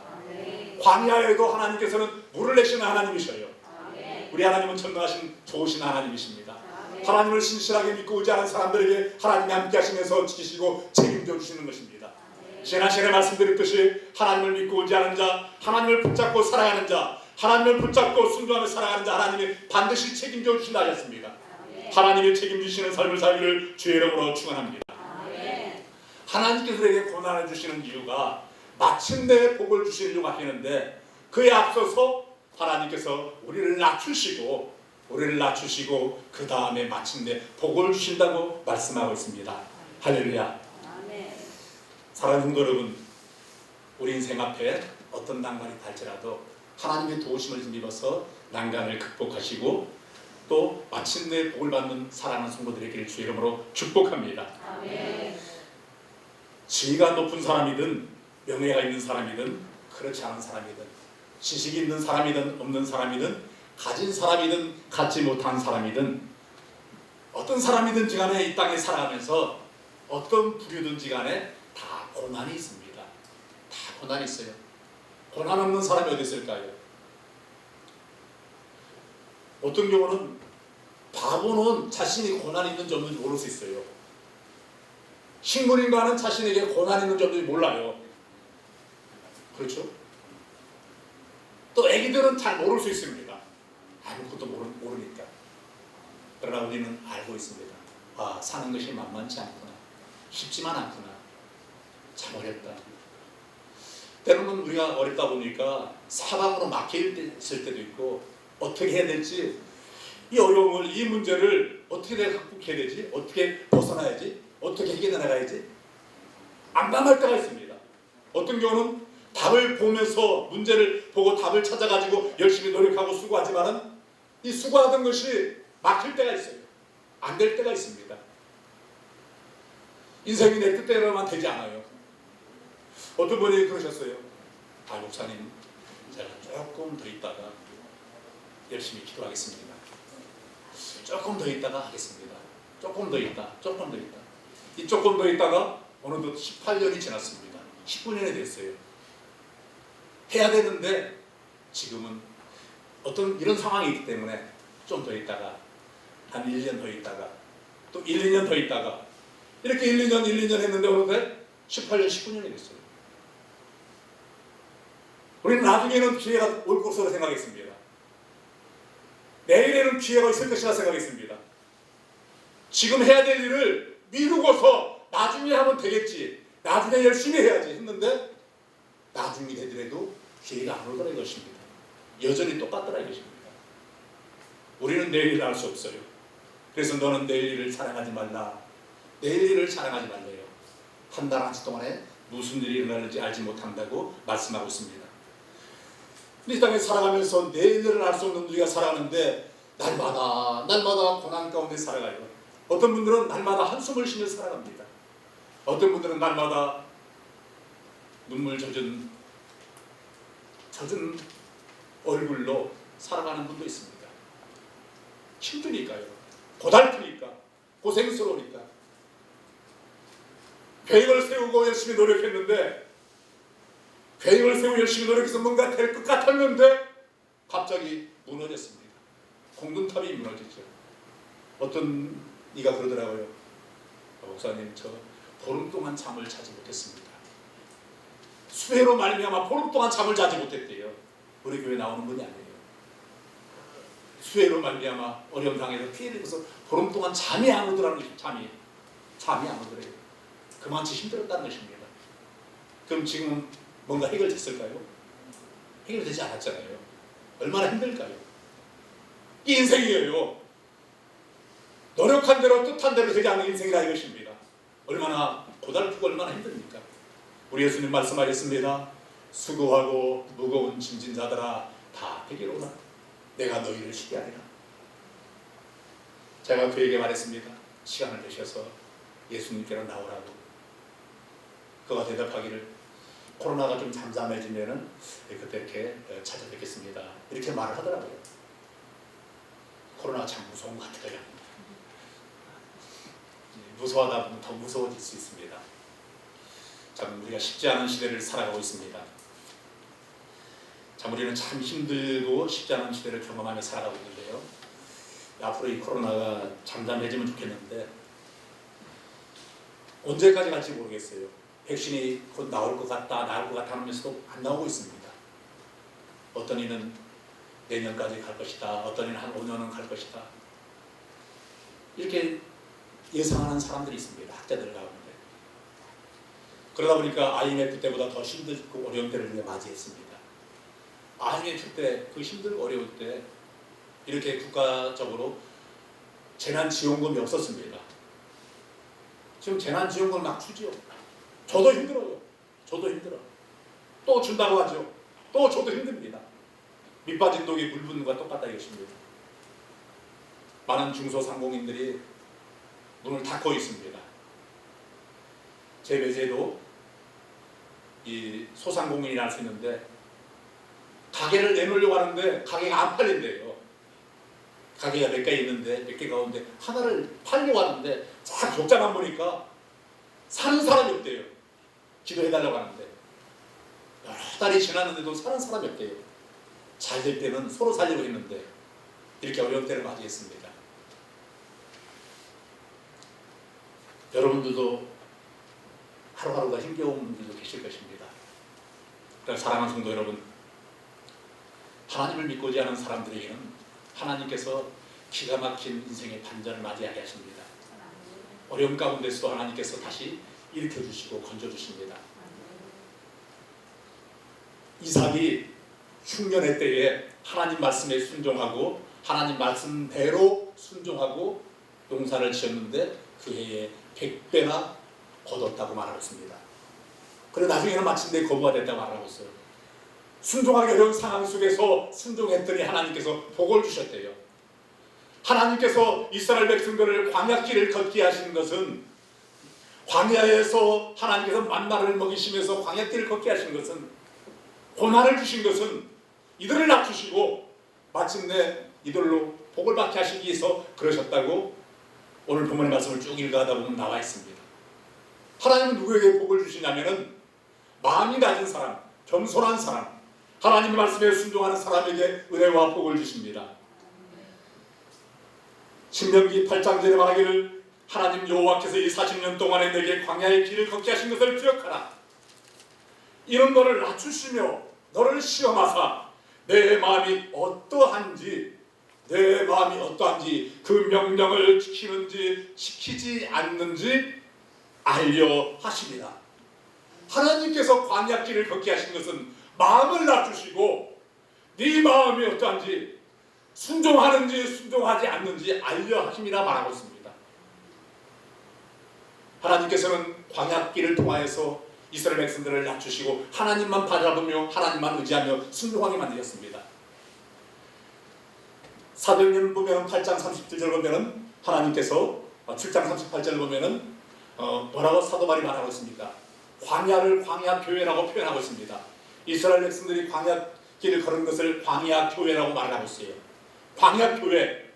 광야에도 하나님께서는 물을 내시는 하나님이셔요. 우리 하나님은 전능하신 좋으신 하나님이십니다. 하나님을 신실하게 믿고 의지하는 사람들에게 하나님이 함께 하시면서 지키시고 책임져 주시는 것입니다. 지난 시간에 말씀드렸듯이 하나님을 믿고 의지하는 자, 하나님을 붙잡고 살아가는 자, 하나님을 붙잡고 순종하며 살아가는 자, 하나님이 반드시 책임져 주신다 하셨습니다. 하나님이 책임지시는 삶을 살기를 주의 이름으로 축원합니다. 하나님께서 우리에게 고난을 주시는 이유가 마침내 복을 주시려고 하시는데 그에 앞서서 하나님께서 우리를 낮추시고 그 다음에 마침내 복을 주신다고 말씀하고 있습니다. 할렐루야. 사랑하는 여러분, 우리 인생 앞에 어떤 난관이 닿을지라도 하나님의 도우심을 힘입어서 난관을 극복하시고 또 마침내 복을 받는 사랑하는 성도들에게 주의 이름으로 축복합니다. 지위가 높은 사람이든 명예가 있는 사람이든 그렇지 않은 사람이든 지식이 있는 사람이든 없는 사람이든 가진 사람이든 갖지 못한 사람이든 어떤 사람이든지 간에 이 땅에 살아가면서 어떤 부류든지 간에 다 고난이 있습니다. 다 고난이 있어요. 고난 없는 사람이 어디 있을까요? 어떤 경우는 바보는 자신이 고난이 있는지 없는지 모를 수 있어요. 식물인간은 자신에게 고난이 있는지 없는지 몰라요. 그렇죠? 또 애기들은 잘 모를 수 있습니다. 아무것도 모르니까. 그러나 우리는 알고 있습니다. 아, 사는 것이 만만치 않구나. 쉽지만 않구나. 참 어렵다. 때로는 우리가 어렵다 보니까 사방으로 막혀 있을 때도 있고 어떻게 해야 될지 이 어려움을, 이 문제를 어떻게 내가 극복해야 되지? 어떻게 벗어나야지? 어떻게 해결해 나가야지? 암담할 때가 있습니다. 어떤 경우는 답을 보면서 문제를 보고 답을 찾아가지고 열심히 노력하고 수고하지만은 이 수고하던 것이 막힐 때가 있어요. 안 될 때가 있습니다. 인생이 내 뜻대로만 되지 않아요. 어떤 분이 그러셨어요. 아, 목사님, 제가 조금 더 있다가 열심히 기도하겠습니다. 조금 더 있다가 하겠습니다. 조금 더 있다. 이 조금 더 있다가 어느덧 18년이 지났습니다. 19년이 됐어요. 해야 되는데 지금은 어떤 이런 상황이 있기 때문에 좀 더 있다가 한 1년 더 있다가 또 1, 2년 더 있다가 이렇게 1, 2년 했는데 어느덧 18년, 19년이 됐어요. 우리는 나중에는 기회가 올 것으로 생각했습니다. 내일에는 기회가 있을 것이라 생각했습니다. 지금 해야 될 일을 미루고서 나중에 하면 되겠지. 나중에 열심히 해야지 했는데 나중이 되더라도 기회가 안 오더라 이것입니다. 여전히 똑같더라 이것입니다. 우리는 내일을 알 수 없어요. 그래서 너는 내일 일을 사랑하지 말라. 내일 일을 사랑하지 말래요. 한 달 한치 동안에 무슨 일이 일어날지 알지 못한다고 말씀하고 있습니다. 이 땅에 살아가면서 내일을 알 수 없는 우리가 살아가는데 날마다 고난 가운데 살아가요. 어떤 분들은 날마다 한숨을 쉬며 살아갑니다. 어떤 분들은 날마다 눈물 젖은 얼굴로 살아가는 분도 있습니다. 힘드니까요. 고달프니까, 고생스러우니까. 계획을 세우고 열심히 노력했는데 계획을 세우고 열심히 노력해서 뭔가 될 것 같았는데 갑자기 무너졌습니다. 공든탑이 무너졌죠. 어떤 이가 그러더라고요. 목사님, 저 보름 동안 잠을 자지 못했습니다. 수해로 말미암아 보름 동안 잠을 자지 못했대요. 우리 교회 나오는 분이 아니에요. 수해로 말미암아 어려움 당해서 피해를 입어서 보름 동안 잠이 안 오더라는 것입니다. 잠이 안 오더래요. 그만치 힘들었다는 것입니다. 그럼 지금은 뭔가 해결됐을까요? 해결되지 않았잖아요. 얼마나 힘들까요? 이 인생이에요. 노력한 대로 뜻한 대로 되지 않는 인생이라 이것입니다. 얼마나 고달프고 얼마나 힘듭니까? 우리 예수님 말씀하셨습니다. 수고하고 무거운 짐진 자들아 다 내게로 오라. 내가 너희를 쉬게 하리라. 제가 그에게 말했습니다. 시간을 내셔서 예수님께로 나오라고. 그가 대답하기를 코로나가 좀 잠잠해지면은 그때 이렇게 찾아뵙겠습니다. 이렇게 말을 하더라고요. 코로나가 참 무서운 것 같아요. 무서워하다 보면 더 무서워질 수 있습니다. 참 우리가 쉽지 않은 시대를 살아가고 있습니다. 참 우리는 참 힘들고 쉽지 않은 시대를 경험하며 살아가고 있는데요. 앞으로 이 코로나가 잠잠해지면 좋겠는데 언제까지 갈지 모르겠어요. 백신이 곧 나올 것 같다, 나올 것 같다 하면서도 안 나오고 있습니다. 어떤 이는 내년까지 갈 것이다, 어떤 이는 한 5년은 갈 것이다. 이렇게 예상하는 사람들이 있습니다. 학자들 가운데. 그러다 보니까 IMF 때보다 더 힘들고 어려운 때를 우리가 맞이했습니다. IMF 때 그 힘들고 어려울 때 이렇게 국가적으로 재난지원금이 없었습니다. 지금 재난지원금 막 주지요. 저도 힘들어요. 또 준다고 하죠. 또 저도 힘듭니다. 밑빠진 독이 물 붓는 것과 똑같다 이것입니다. 많은 중소상공인들이 문을 닫고 있습니다. 제 매제도 이 소상공인이 할 수 있는데 가게를 내놓으려고 하는데 가게가 안 팔린대요. 가게가 몇 개 있는데 몇 개 가운데 하나를 팔려고 하는데 쫙 족장만 보니까 사는 사람이 없대요. 기도해달라고 하는데 여러 달이 지났는데도 사는 사람이 없대요. 잘 될 때는 서로 살려고 했는데 이렇게 어려운 때를 맞이했습니다. 여러분들도 하루하루가 힘겨운 분들도 계실 것입니다. 그래서 사랑하는 성도 여러분, 하나님을 믿고자 하는 사람들에게는 하나님께서 기가 막힌 인생의 반전을 맞이하게 하십니다. 어려움 가운데서도 하나님께서 다시 일으켜주시고 건져주십니다. 이삭이 흉년의 때에 하나님 말씀에 순종하고 하나님 말씀대로 순종하고 농사를 지었는데 그 해에 100배나 거뒀다고 말하고 있습니다. 그리고 나중에는 마침내 거부가 됐다고 말하고 있어요. 순종하기 어려운 상황 속에서 순종했더니 하나님께서 복을 주셨대요. 하나님께서 이스라엘 백성들을 광야길을 걷게 하신 것은, 광야에서 하나님께서 만나를 먹이시면서 광야길을 걷게 하신 것은, 고난을 주신 것은 이들을 낮추시고 마침내 이들로 복을 받게 하시기 위해서 그러셨다고 오늘 본문의 말씀을 쭉 읽어가다 보면 나와 있습니다. 하나님은 누구에게 복을 주시냐면은 마음이 낮은 사람, 겸손한 사람, 하나님의 말씀에 순종하는 사람에게 은혜와 복을 주십니다. 신명기 8장 전에 말하기를 하나님 여호와께서 이 40년 동안에 내게 광야의 길을 걷게 하신 것을 기억하라. 이는 너를 낮추시며 너를 시험하사 내 마음이 어떠한지 그 명령을 지키는지 지키지 않는지 알려 하십니다. 하나님께서 광야길을 걷게 하신 것은 마음을 낮추시고 네 마음이 어떠한지, 순종하는지 순종하지 않는지 알려 하심이라 말하고 있습니다. 하나님께서는 광야길을 통하여서 이스라엘 백성들을 낮추시고 하나님만 바라보며 하나님만 의지하며 순종하게 만드셨습니다. 사도행전 보면 8장 37절 보면은 하나님께서 7장 38절 보면은 뭐라고 사도 바울이 말하고 있습니까? 광야를 광야교회라고 표현하고 있습니다. 이스라엘 백성들이 광야길을 걸은 것을 광야교회라고 말하고 있어요. 광야교회.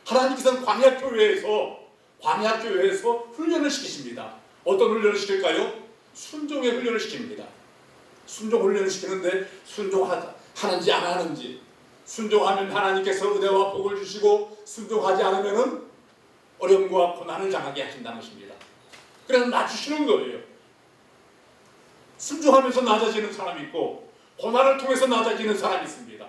하나님께서는 광야교회에서 훈련을 시키십니다. 어떤 훈련을 시킬까요? 순종의 훈련을 시킵니다. 순종 훈련을 시키는데 순종하는지 안 하는지, 순종하면 하나님께서 은혜와 복을 주시고 순종하지 않으면 어려움과 고난을 당하게 하신다는 것입니다. 그래서 낮추시는 거예요. 순종하면서 낮아지는 사람이 있고 고난을 통해서 낮아지는 사람이 있습니다.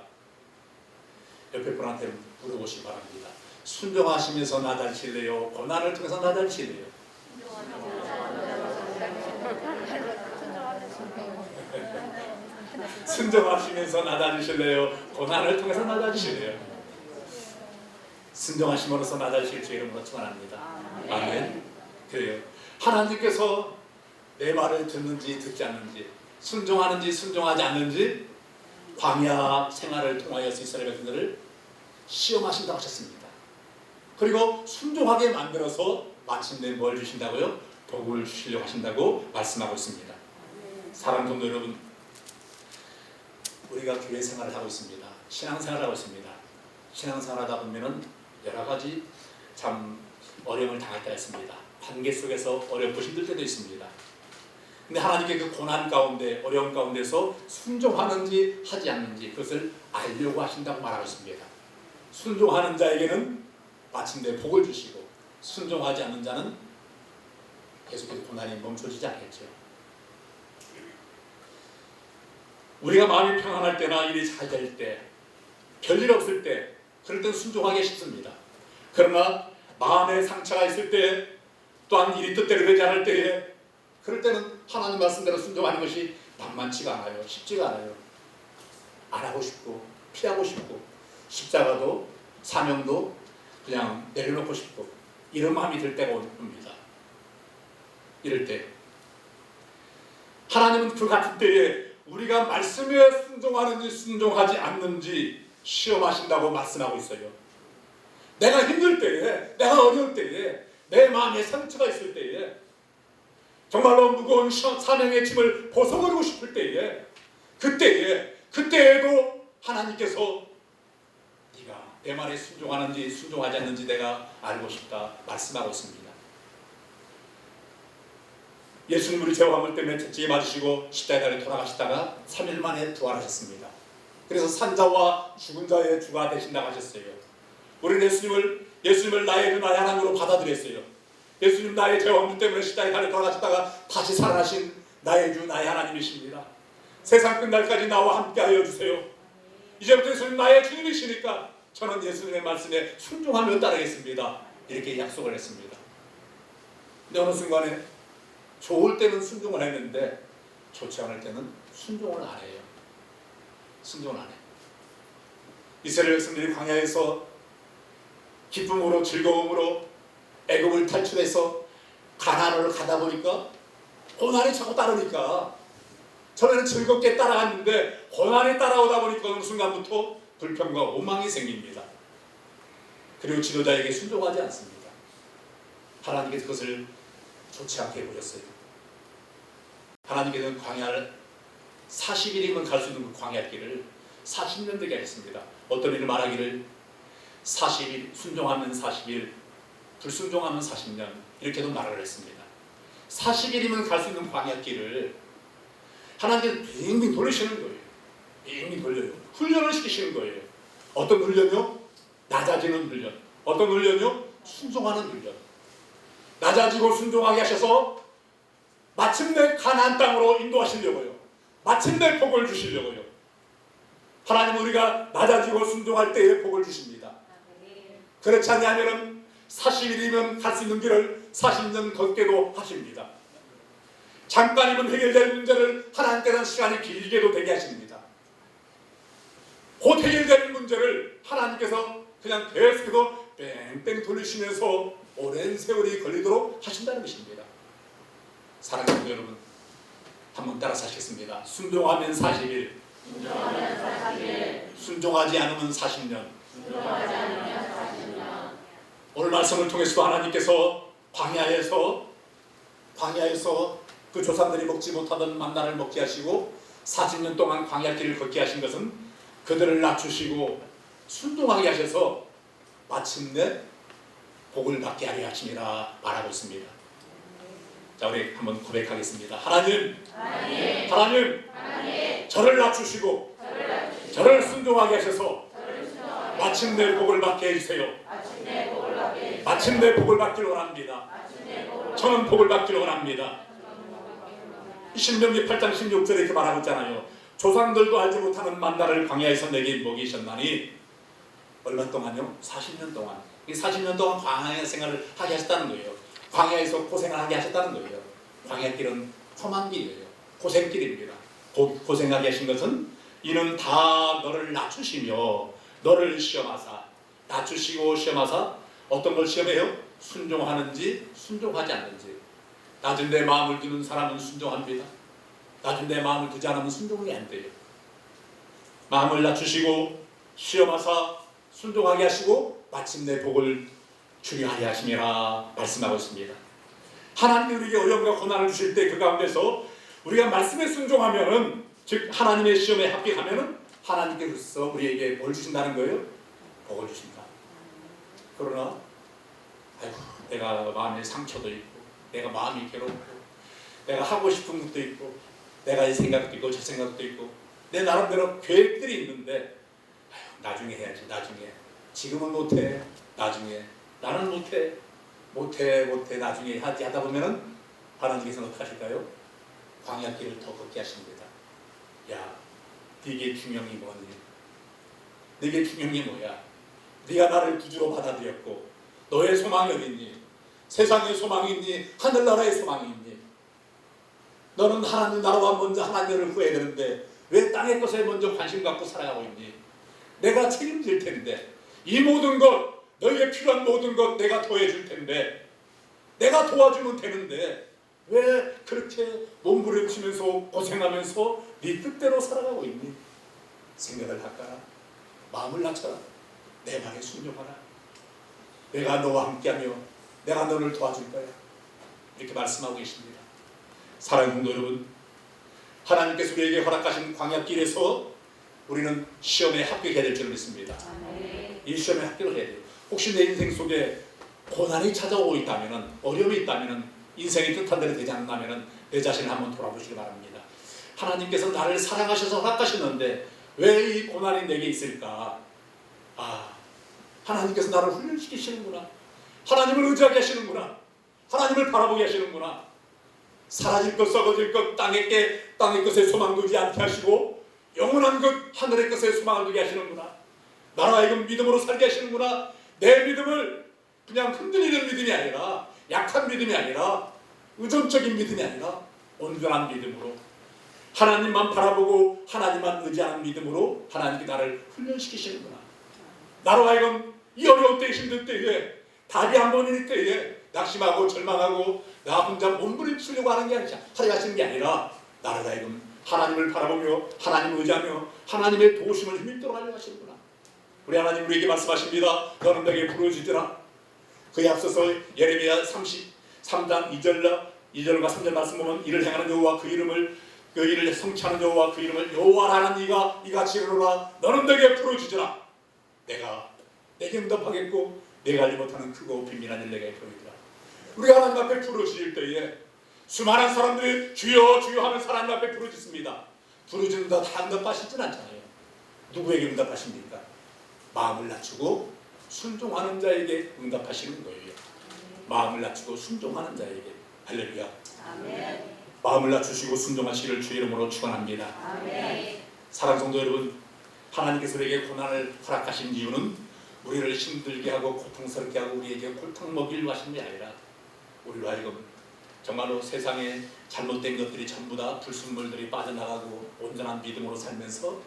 옆에 분한테 물어보시기 바랍니다. 순종하시면서 낮아지실래요? 고난을 통해서 낮아지실래요? 순종하시면서 낮아지실래요? 고난을 통해서 낮아지실래요? 순종하심으로써 낮아지실 주 이름으로 축원합니다. 아멘. 그래요. 하나님께서 내 말을 듣는지 듣지 않는지, 순종하는지 순종하지 않는지 광야 생활을 통하여서 이스라엘 백성들을 시험하신다고 하셨습니다. 그리고 순종하게 만들어서 마침내 뭘 주신다고요? 복을 주시려고 하신다고 말씀하고 있습니다. 사랑하는 성도 여러분, 우리가 교회 생활을 하고 있습니다. 신앙생활을 하고 있습니다. 신앙생활 하다 보면은 여러 가지 참 어려움을 당할 때가 있습니다. 관계 속에서 어렵고 힘들 때도 있습니다. 근데 하나님께 그 고난 가운데, 어려움 가운데서 순종하는지 하지 않는지 그것을 알려고 하신다고 말하고 있습니다. 순종하는 자에게는 마침내 복을 주시고 순종하지 않는 자는 계속해서 고난이 멈춰지지 않겠죠. 우리가 마음이 평안할 때나 일이 잘 될 때, 별일 없을 때, 그럴 때는 순종하기 쉽습니다. 그러나 마음에 상처가 있을 때, 또한 일이 뜻대로 되지 않을 때에, 그럴 때는 하나님 말씀대로 순종하는 것이 만만치가 않아요. 쉽지가 않아요. 안 하고 싶고 피하고 싶고 십자가도 사명도 그냥 내려놓고 싶고 이런 마음이 들 때가 옵니다. 이럴 때 하나님은 그 같은 때에 우리가 말씀에 순종하는지 순종하지 않는지 시험하신다고 말씀하고 있어요. 내가 힘들 때에, 내가 어려울 때에, 내 마음에 상처가 있을 때에, 정말로 무거운 사명의 짐을 벗어버리고 싶을 때에, 그때에도 하나님께서 네가 내 말에 순종하는지 순종하지 않는지 내가 알고 싶다 말씀하고 있습니다. 예수님 우리 죄와 허물 때문에 채찍에 맞으시고 십자가에 돌아가시다가 3일 만에 부활하셨습니다. 그래서 산자와 죽은 자의 주가 되신다고 하셨어요. 우리는 예수님을 나의 주 나의 하나님으로 받아들였어요. 예수님 나의 죄와 허물 때문에 십자가에 돌아가셨다가 다시 살아나신 나의 주 나의 하나님이십니다. 세상 끝날까지 나와 함께하여 주세요. 이제부터 예수님 나의 주님이시니까 저는 예수님의 말씀에 순종하며 따르겠습니다. 이렇게 약속을 했습니다. 근데 어느 순간에 좋을 때는 순종을 했는데 좋지 않을 때는 순종을 안 해요. 순종을 안 해요. 이스라엘 백성들이 광야에서 기쁨으로 즐거움으로 애굽을 탈출해서 가나안으로 가다 보니까 고난이 자꾸 따르니까 처음에는 즐겁게 따라갔는데 고난이 따라오다 보니까 어느 순간부터 불평과 오망이 생깁니다. 그리고 지도자에게 순종하지 않습니다. 하나님께서 그것을 좋지 않게 해버렸어요. 하나님께서는 광야를 40일이면 갈 수 있는 그 광야길을 40년 되게 하셨습니다. 어떤 일을 말하기를 40일, 순종하면 40일, 불순종하면 40년 이렇게도 말을 했습니다. 40일이면 갈 수 있는 광야길을 하나님께서 빙빙 돌리시는 거예요. 빙빙 돌려요. 훈련을 시키시는 거예요. 어떤 훈련이요? 낮아지는 훈련. 어떤 훈련이요? 순종하는 훈련. 낮아지고 순종하게 하셔서 마침내 가나안 땅으로 인도하시려고요. 마침내 복을 주시려고요. 하나님은 우리가 낮아지고 순종할 때에 복을 주십니다. 그렇지 않으면 40일이면 갈 수 있는 길을 40년 걷게도 하십니다. 잠깐이면 해결될 문제를 하나님께서는 시간이 길게도 되게 하십니다. 곧 해결되는 문제를 하나님께서 그냥 계속해서 뺑뺑 돌리시면서 오랜 세월이 걸리도록 하신다는 것입니다. 사랑하는 여러분, 한번 따라서 하시겠습니다. 순종하면 40일, 순종하지 않으면 40년. 오늘 말씀을 통해서도 하나님께서 광야에서 그 조상들이 먹지 못하던 만나를 먹게 하시고 40년 동안 광야길을 걷게 하신 것은 그들을 낮추시고 순종하게 하셔서 마침내 복을 받게 하려 하심이라 말하고 있습니다. 자, 우리 한번 고백하겠습니다. 하나님, 저를 낮추시고 저를 순종하게 하셔서 마침내 복을 받게 해주세요. 마침내 복을 받기를 원합니다. 저는 복을 받기를 원합니다. 신명기 8장 16절에 이렇게 말하고 있잖아요. 조상들도 알지 못하는 만나를 광야에서 내게 먹이셨나니 얼마 동안요? 40년 동안. 이 40년 동안 광야 생활을 하게 하셨다는 거예요. 광야에서 고생을 하게 하셨다는 거예요. 광야길은 험한 길이에요. 고생길입니다. 고생하게 하신 것은 이는 다 너를 낮추시며 너를 시험하사, 낮추시고 시험하사 어떤 걸 시험해요? 순종하는지 순종하지 않는지. 낮은 데 마음을 두는 사람은 순종합니다. 낮은 데 마음을 두지 않으면 순종이 안 돼요. 마음을 낮추시고 시험하사 순종하게 하시고 마침내 복을 주려 하게 하심이라 말씀하고 있습니다. 하나님이 우리에게 어려움과 고난을 주실 때 그 가운데서 우리가 말씀에 순종하면은, 즉 하나님의 시험에 합격하면은 하나님께서 우리에게 뭘 주신다는 거예요? 복을 주신다. 그러나 아이고, 내가 마음에 상처도 있고 내가 마음이 괴롭고 내가 하고 싶은 것도 있고 내가 이 생각도 있고 저 생각도 있고 내 나름대로 계획들이 있는데 아이고, 나중에 해야지. 나중에. 지금은 못해. 나중에. 나는 못해 나중에 하다 보면은 하나님께서 어떻게 하실까요? 광야길을 더 걷게 하십니다. 야, 네게 중요한 게 뭐니? 네게 중요한 게 뭐야? 네가 나를 구주로 받아들였고 너의 소망이 어딨니? 세상의 소망이 있니? 하늘나라의 소망이 있니? 너는 하나님 나라와 먼저 하나님을 구해야 되는데 왜 땅의 것에 먼저 관심 갖고 살아가고 있니? 내가 책임질 텐데 이 모든 것, 너에게 필요한 모든 것 내가 더해줄 텐데 내가 도와주면 되는데 왜 그렇게 몸부림치면서 고생하면서 네 뜻대로 살아가고 있니? 생각을 바꿔라. 마음을 낮춰라. 내 말에 순종하라. 내가 너와 함께하며 내가 너를 도와줄 거야. 이렇게 말씀하고 계십니다. 사랑하는 성도 여러분, 하나님께서 우리에게 허락하신 광야길에서 우리는 시험에 합격해야 될 줄 믿습니다. 이 시험에 합격을 해야 돼요. 혹시 내 인생 속에 고난이 찾아오고 있다면, 어려움이 있다면, 인생이 뜻한 대로 되지 않는다면 내 자신을 한번 돌아보시기 바랍니다. 하나님께서 나를 사랑하셔서 허락하셨는데 왜 이 고난이 내게 있을까? 하나님께서 나를 훈련시키시는구나. 하나님을 의지하게 하시는구나. 하나님을 바라보게 하시는구나. 사라질 것, 썩어질 것, 땅의 것에 소망 두지 않게 하시고 영원한 것, 하늘의 것에 소망을 두게 하시는구나. 나로 하여금 믿음으로 살게 하시는구나. 내 믿음을 그냥 흔들리는 믿음이 아니라, 약한 믿음이 아니라, 의존적인 믿음이 아니라 온전한 믿음으로, 하나님만 바라보고 하나님만 의지하는 믿음으로 하나님께 나를 훈련시키시는구나. 나로 하여금 이 어려운 때, 힘든 때에, 답이 한 번일 때에 낙심하고 절망하고 나 혼자 몸부림치려고 하는 게 아니라, 하려하시는 게 아니라 나로 하여금 하나님을 바라보며 하나님을 의지하며 하나님의 도우심을 힘입도록 하려 하시는구나. 우리 하나님 우리에게 말씀하십니다. 너는 내게 부르짖으라. 그에 앞서서 예레미야 33장 2절과 3절 말씀 보면 이를 행하는 여호와 그 일을 성취하는 여호와 그 이름을 여호와라는 이가 이같이 이르노라. 너는 내게 부르짖으라. 내가 내게 응답하겠고 내가 알지 못하는 크고 비밀한 일 내게 보이리라. 우리가 하나님 앞에 부르짖을 때에 수많은 사람들이 주여 주여 하면서 하나님 앞에 부르짖습니다. 부르짖는다 다 응답하시진 않잖아요. 누구에게 응답하십니까? 마음을 낮추고 순종하는 자에게 응답하시는 거예요. 마음을 낮추고 순종하는 자에게. 할렐루야. 아멘. 마음을 낮추시고 순종하시기를 주의 이름으로 축원합니다. 아멘. 사랑하는 성도 여러분, 하나님께서 우리에게 고난을 허락하신 이유는 우리를 힘들게 하고 고통스럽게 하고 우리에게 골탕 먹이려고 하신 게 아니라 우리로 하여금 정말로 세상에 잘못된 것들이 전부 다 불순물들이 빠져나가고 온전한 믿음으로 살면서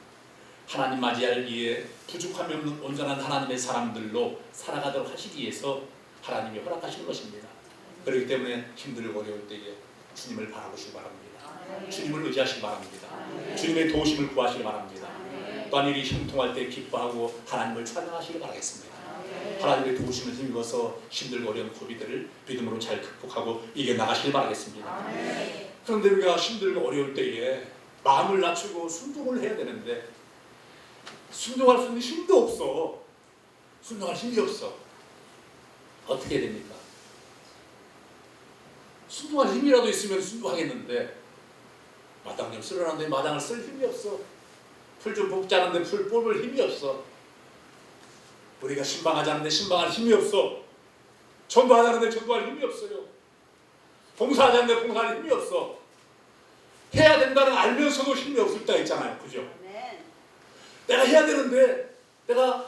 하나님 맞이할 이에 부족함이 없는 온전한 하나님의 사람들로 살아가도록 하시기 위해서 하나님이 허락하시는 것입니다. 그렇기 때문에 힘들고 어려울 때에 주님을 바라보시기 바랍니다. 주님을 의지하시기 바랍니다. 주님의 도우심을 구하시기 바랍니다. 또한 일이 형통할 때 기뻐하고 하나님을 찬양하시기 바라겠습니다. 하나님의 도우심을 힘입어서 힘들고 어려운 고비들을 믿음으로 잘 극복하고 이겨나가시길 바라겠습니다. 그런데 우리가 힘들고 어려울 때에 마음을 낮추고 순종을 해야 되는데 순종할 수 있는 힘도 없어. 순종할 힘이 없어. 어떻게 해야 됩니까? 순종할 힘이라도 있으면 순종하겠는데 마당 좀 쓸어놨는데 마당을 쓸 힘이 없어. 풀 좀 뽑자는데 풀 뽑을 힘이 없어. 우리가 신방하자는데 신방할 힘이 없어. 전도하자는데 전도할 힘이 없어요. 봉사하자는데 봉사할 힘이 없어. 해야 된다는 알면서도 힘이 없을 때가 있잖아요. 그죠? 내가 해야 되는데 나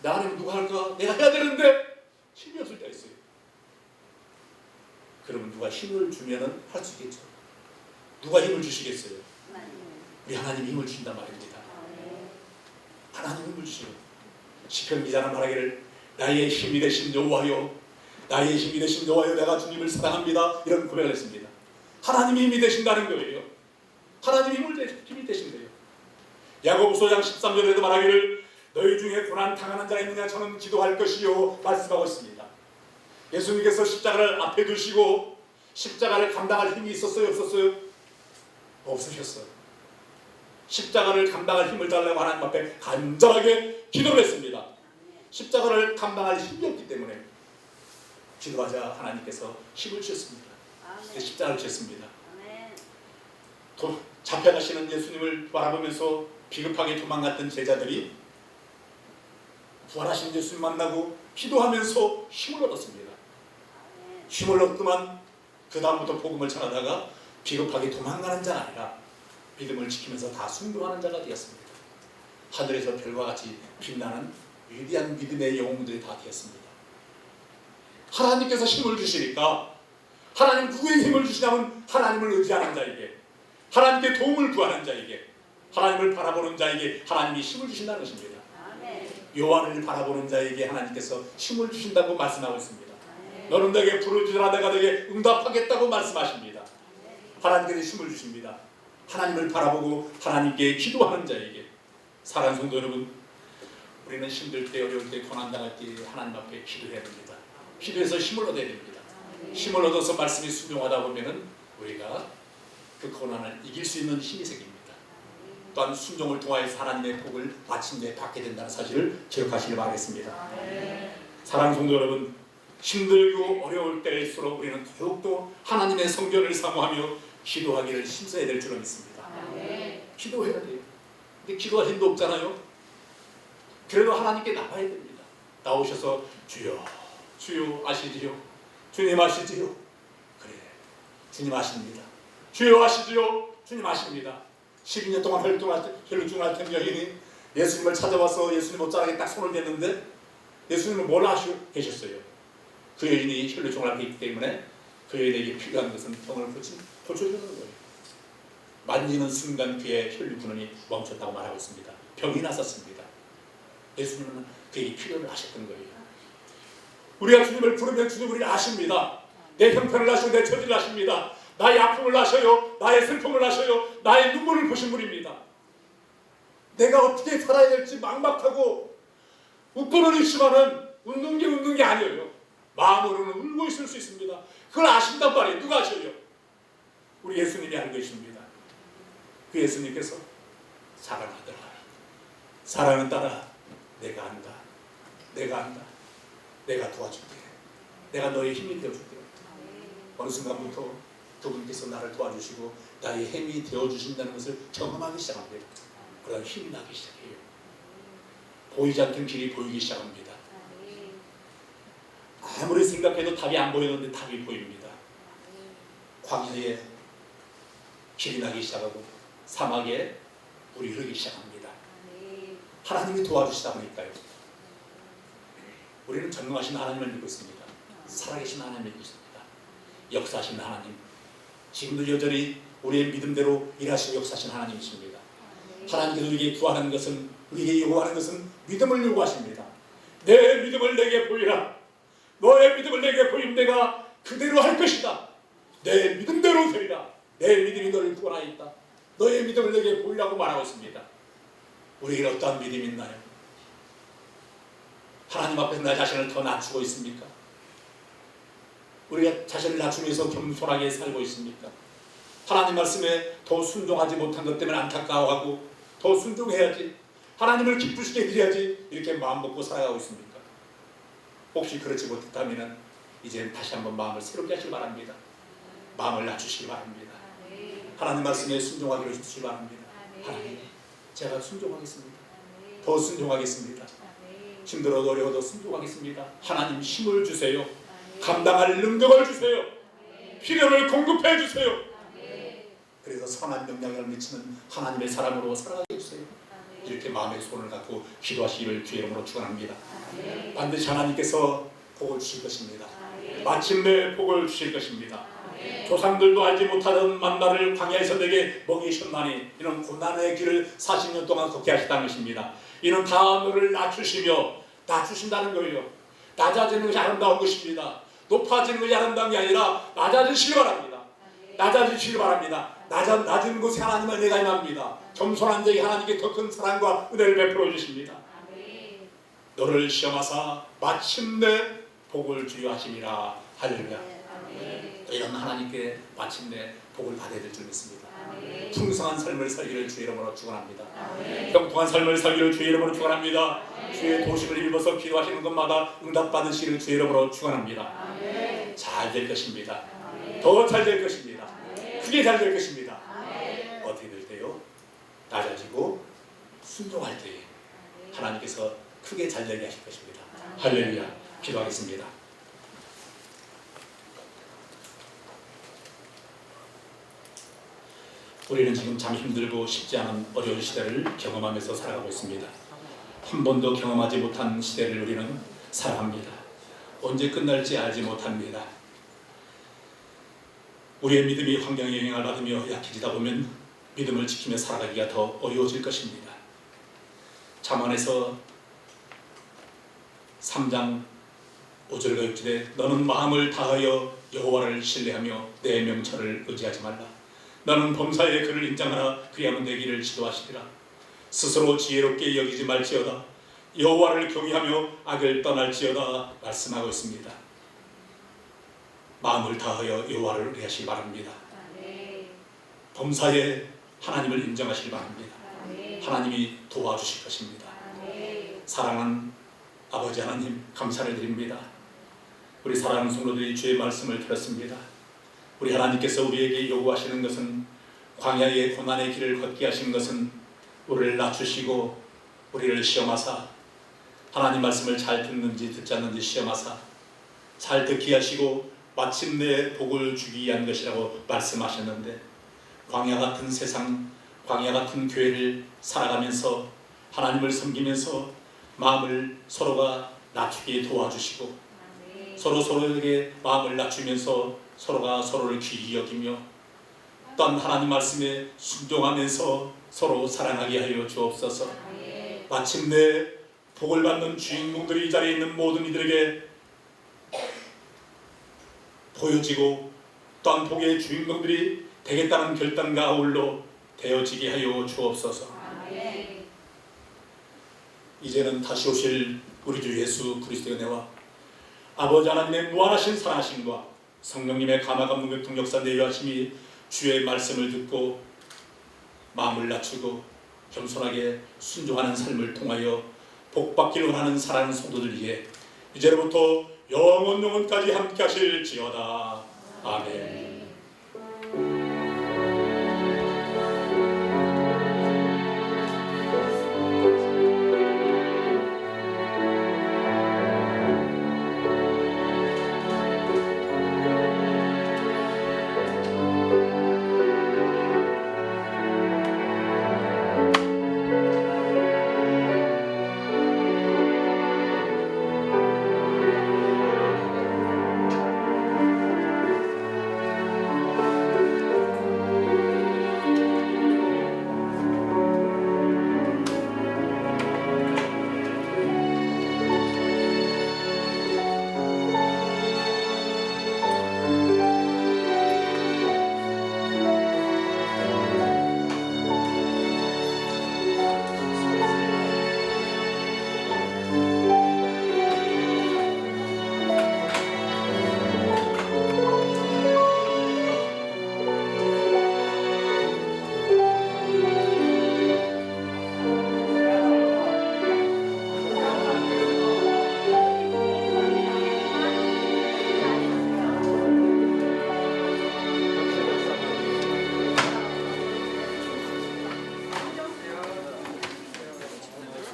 아니면 누가 할까? 내가 해야 되는데 힘이 없을 때가 있어요. 그러면 누가 힘을 주면은 할 수 있겠죠. 누가 힘을 주시겠어요? 우리 하나님이 힘을 주신단 말입니다. 하나님 힘을 주시고 시편 기자는 말하기를 나의 힘이 되신 여호와여, 나의 힘이 되신 여호와여, 내가 주님을 사랑합니다. 이런 고백을 했습니다. 하나님이 힘이 되신다는 거예요. 하나님이 힘이 되신 거예요. 야고보서 5장 13절에도 말하기를 너희 중에 고난 당하는 자가 있느냐 저는 기도할 것이요 말씀하고 있습니다. 예수님께서 십자가를 앞에 두시고 십자가를 감당할 힘이 있었어요? 없었어요? 없으셨어요. 십자가를 감당할 힘을 달라고 하나님 앞에 간절하게 기도를 했습니다. 십자가를 감당할 힘이 없기 때문에 기도하자 하나님께서 힘을 주셨습니다. 십자가를 주셨습니다. 잡혀가시는 예수님을 바라보면서 비급하게 도망갔던 제자들이 부활하신 예수님 만나고 기도하면서 힘을 얻었습니다. 힘을 얻더만 그 다음부터 복음을 전하다가 비겁하게 도망가는 자가 아니라 믿음을 지키면서 다 순종하는 자가 되었습니다. 하늘에서 별과 같이 빛나는 위대한 믿음의 영웅들이 다 되었습니다. 하나님께서 힘을 주시니까 하나님 누구에게 힘을 주시냐면 하나님을 의지하는 자에게, 하나님께 도움을 구하는 자에게, 하나님을 바라보는 자에게 하나님이 힘을 주신다는 것입니다. 요한을 바라보는 자에게 하나님께서 힘을 주신다고 말씀하고 있습니다. 너는 내게 부르짖으라 내가 내게 응답하겠다고 말씀하십니다. 하나님께서 힘을 주십니다. 하나님을 바라보고 하나님께 기도하는 자에게. 사랑하는 성도 여러분, 우리는 힘들 때 어려울 때 고난당할 때 하나님 앞에 기도해야 됩니다. 기도해서 힘을 얻어야 됩니다. 힘을 얻어서 말씀이 순종하다 보면은 우리가 그 고난을 이길 수 있는 힘이 생깁니다. 또한 순종을 통하여 하나님의 복을 마침내 받게 된다는 사실을 기억하시길 바라겠습니다. 사랑하는 성도 여러분, 힘들고 어려울 때일수록 우리는 더욱더 하나님의 성전을 사모하며 기도하기를 힘써야 될 줄로 믿습니다. 기도해야 돼요. 근데 기도할 힘도 없잖아요. 그래도 하나님께 나와야 됩니다. 나오셔서 주여, 주여 아시지요? 주님 아시지요? 그래, 주님 아십니다. 주여 아시지요? 주님 아십니다. 12년 동안 혈루증을 여인이 예수님을 찾아와서 예수님 옷자락에 딱 손을 댔는데 예수님은 뭘 하시고 계셨어요? 그 여인이 혈루증을 앓기 때문에 그 여인에게 필요한 것은 병을 고쳐주는 거예요. 만지는 순간 그의 혈류근원이 멈췄다고 말하고 있습니다. 병이 났었습니다. 예수님은 그에게 필요를 하셨던 거예요. 우리가 주님을 부르면 주님 우리를 아십니다. 내 형편을 아시고 내 처지를 아십니다. 나의 아픔을 아셔요. 나의 슬픔을 아셔요. 나의 눈물을 보신 분입니다. 내가 어떻게 살아야 될지 막막하고 웃고는 있지만은 웃는 게 아니에요. 마음으로는 울고 있을 수 있습니다. 그걸 아신단 말이에요. 누가 아셔요? 우리 예수님이 알고 계십니다. 그 예수님께서 사랑하더라. 사랑은 따라 내가 안다. 내가 안다. 내가 도와줄게. 내가 너의 힘이 되어줄게. 어느 순간부터 그분께서 나를 도와주시고 나의 힘이 되어주신다는 것을 경험하기 시작합니다. 그러다 힘이 나기 시작해요. 보이지 않던 길이 보이기 시작합니다. 아무리 생각해도 답이 안 보이는데 답이 보입니다. 광야에 길이 나기 시작하고 사막에 물이 흐르기 시작합니다. 하나님이 도와주시다 보니까요. 우리는 전능하신 하나님을 믿고 있습니다. 살아계신 하나님을 믿고 있습니다. 역사하신 하나님, 지금도 여전히 우리의 믿음대로 일하시고 역사하신 하나님이십니다. 하나님께서 우리에게 구하는 것은, 우리에게 요구하는 것은 믿음을 요구하십니다. 내 믿음을 내게 보이라. 너의 믿음을 내게 보이면 내가 그대로 할 것이다. 내 믿음대로 되리라. 내 믿음이 너를 구원하였다. 너의 믿음을 내게 보이라고 말하고 있습니다. 우리에게 어떠한 믿음이 있나요? 하나님 앞에서 나 자신을 더 낮추고 있습니까? 우리가 자신을 낮추면서 겸손하게 살고 있습니까? 하나님 말씀에 더 순종하지 못한 것 때문에 안타까워하고 더 순종해야지, 하나님을 기쁘시게 드려야지 이렇게 마음 먹고 살아가고 있습니까? 혹시 그렇지 못했다면 이제 다시 한번 마음을 새롭게 하시기 바랍니다. 마음을 낮추시기 바랍니다. 하나님 말씀에 순종하기로 해주시기 바랍니다. 하나님, 제가 순종하겠습니다. 더 순종하겠습니다. 힘들어도 어려워도 순종하겠습니다. 하나님 힘을 주세요. 감당할 능력을 주세요. 필요를 공급해 주세요. 그래서 선한 영향을 미치는 하나님의 사람으로 살아가게 해주세요. 이렇게 마음의 손을 갖고 기도하시기를 주의 이름으로 축원합니다. 반드시 하나님께서 복을 주실 것입니다. 마침내 복을 주실 것입니다. 조상들도 알지 못하던 만나를 광야에서 내게 먹이셨나니 이는 고난의 길을 40년 동안 걷게 하시다는 것입니다. 이는 다 너를 낮추신다는 거예요. 낮아지는 것이 아름다운 것입니다. 높아지는 것이 아름다운 게 아니라 낮아지시기 바랍니다. 낮아지시기 바랍니다. 낮은 곳에 하나님을 내가 임합니다. 겸손한 자에게 하나님께 더 큰 사랑과 은혜를 베풀어 주십니다. 너를 시험하사 마침내 복을 주려 하심이라. 할렐루야. 이런 하나님께 마침내 복을 받아야 될 줄 믿습니다. 풍성한 삶을 살기를 주의 이름으로 축원합니다. 평통한 삶을 살기를 주의 이름으로 축원합니다. 주의 도심을 입어서 기도하시는 것마다 응답받으시기를 주의 이름으로 축원합니다. 잘 될 것입니다. 더 잘 될 것입니다. 크게 잘 될 것입니다. 어떻게 될 때요? 낮아지고 순종할 때에 하나님께서 크게 잘 되게 하실 것입니다. 할렐루야. 기도하겠습니다. 우리는 지금 참 힘들고 쉽지 않은 어려운 시대를 경험하면서 살아가고 있습니다. 한 번도 경험하지 못한 시대를 우리는 살아갑니다. 언제 끝날지 알지 못합니다. 우리의 믿음이 환경의 영향을 받으며 약해지다 보면 믿음을 지키며 살아가기가 더 어려워질 것입니다. 잠언에서 3장 5절과 6절에 너는 마음을 다하여 여호와를 신뢰하며 내 명철을 의지하지 말라. 너는 범사에 그를 인정하라. 그리하면 내 길을 지도하시리라. 스스로 지혜롭게 여기지 말지어다. 여호와를 경외하며 악을 떠날지어다 말씀하고 있습니다. 마음을 다하여 여호와를 의뢰하시기 바랍니다. 범사에 하나님을 인정하시기 바랍니다. 하나님이 도와주실 것입니다. 사랑하는 아버지 하나님, 감사를 드립니다. 우리 사랑하는 성도들이 주의 말씀을 들었습니다. 우리 하나님께서 우리에게 요구하시는 것은, 광야의 고난의 길을 걷게 하신 것은 우리를 낮추시고 우리를 시험하사 하나님 말씀을 잘 듣는지 듣지 않는지 시험하사 잘 듣게 하시고 마침내 복을 주기 위한 것이라고 말씀하셨는데, 광야 같은 세상, 광야 같은 교회를 살아가면서 하나님을 섬기면서 마음을 서로가 낮추게 도와주시고 서로 서로에게 마음을 낮추면서 서로가 서로를 귀히 여기며 또한 하나님 말씀에 순종하면서 서로 사랑하게 하여 주옵소서. 마침내 복을 받는 주인공들이 이 자리에 있는 모든 이들에게 보여지고 또한 복의 주인공들이 되겠다는 결단과 아울러 되어지게 하여 주옵소서. 이제는 다시 오실 우리 주 예수 그리스도의 은혜와 아버지 하나님의 무한하신 사랑하심과 성령님의 감화감 능력 역사 내유하심이 주의 말씀을 듣고 마음을 낮추고 겸손하게 순종하는 삶을 통하여 복받기를 원하는 사랑하는 성도들 위해 이제로부터 영원까지 함께 하실지어다. 아멘.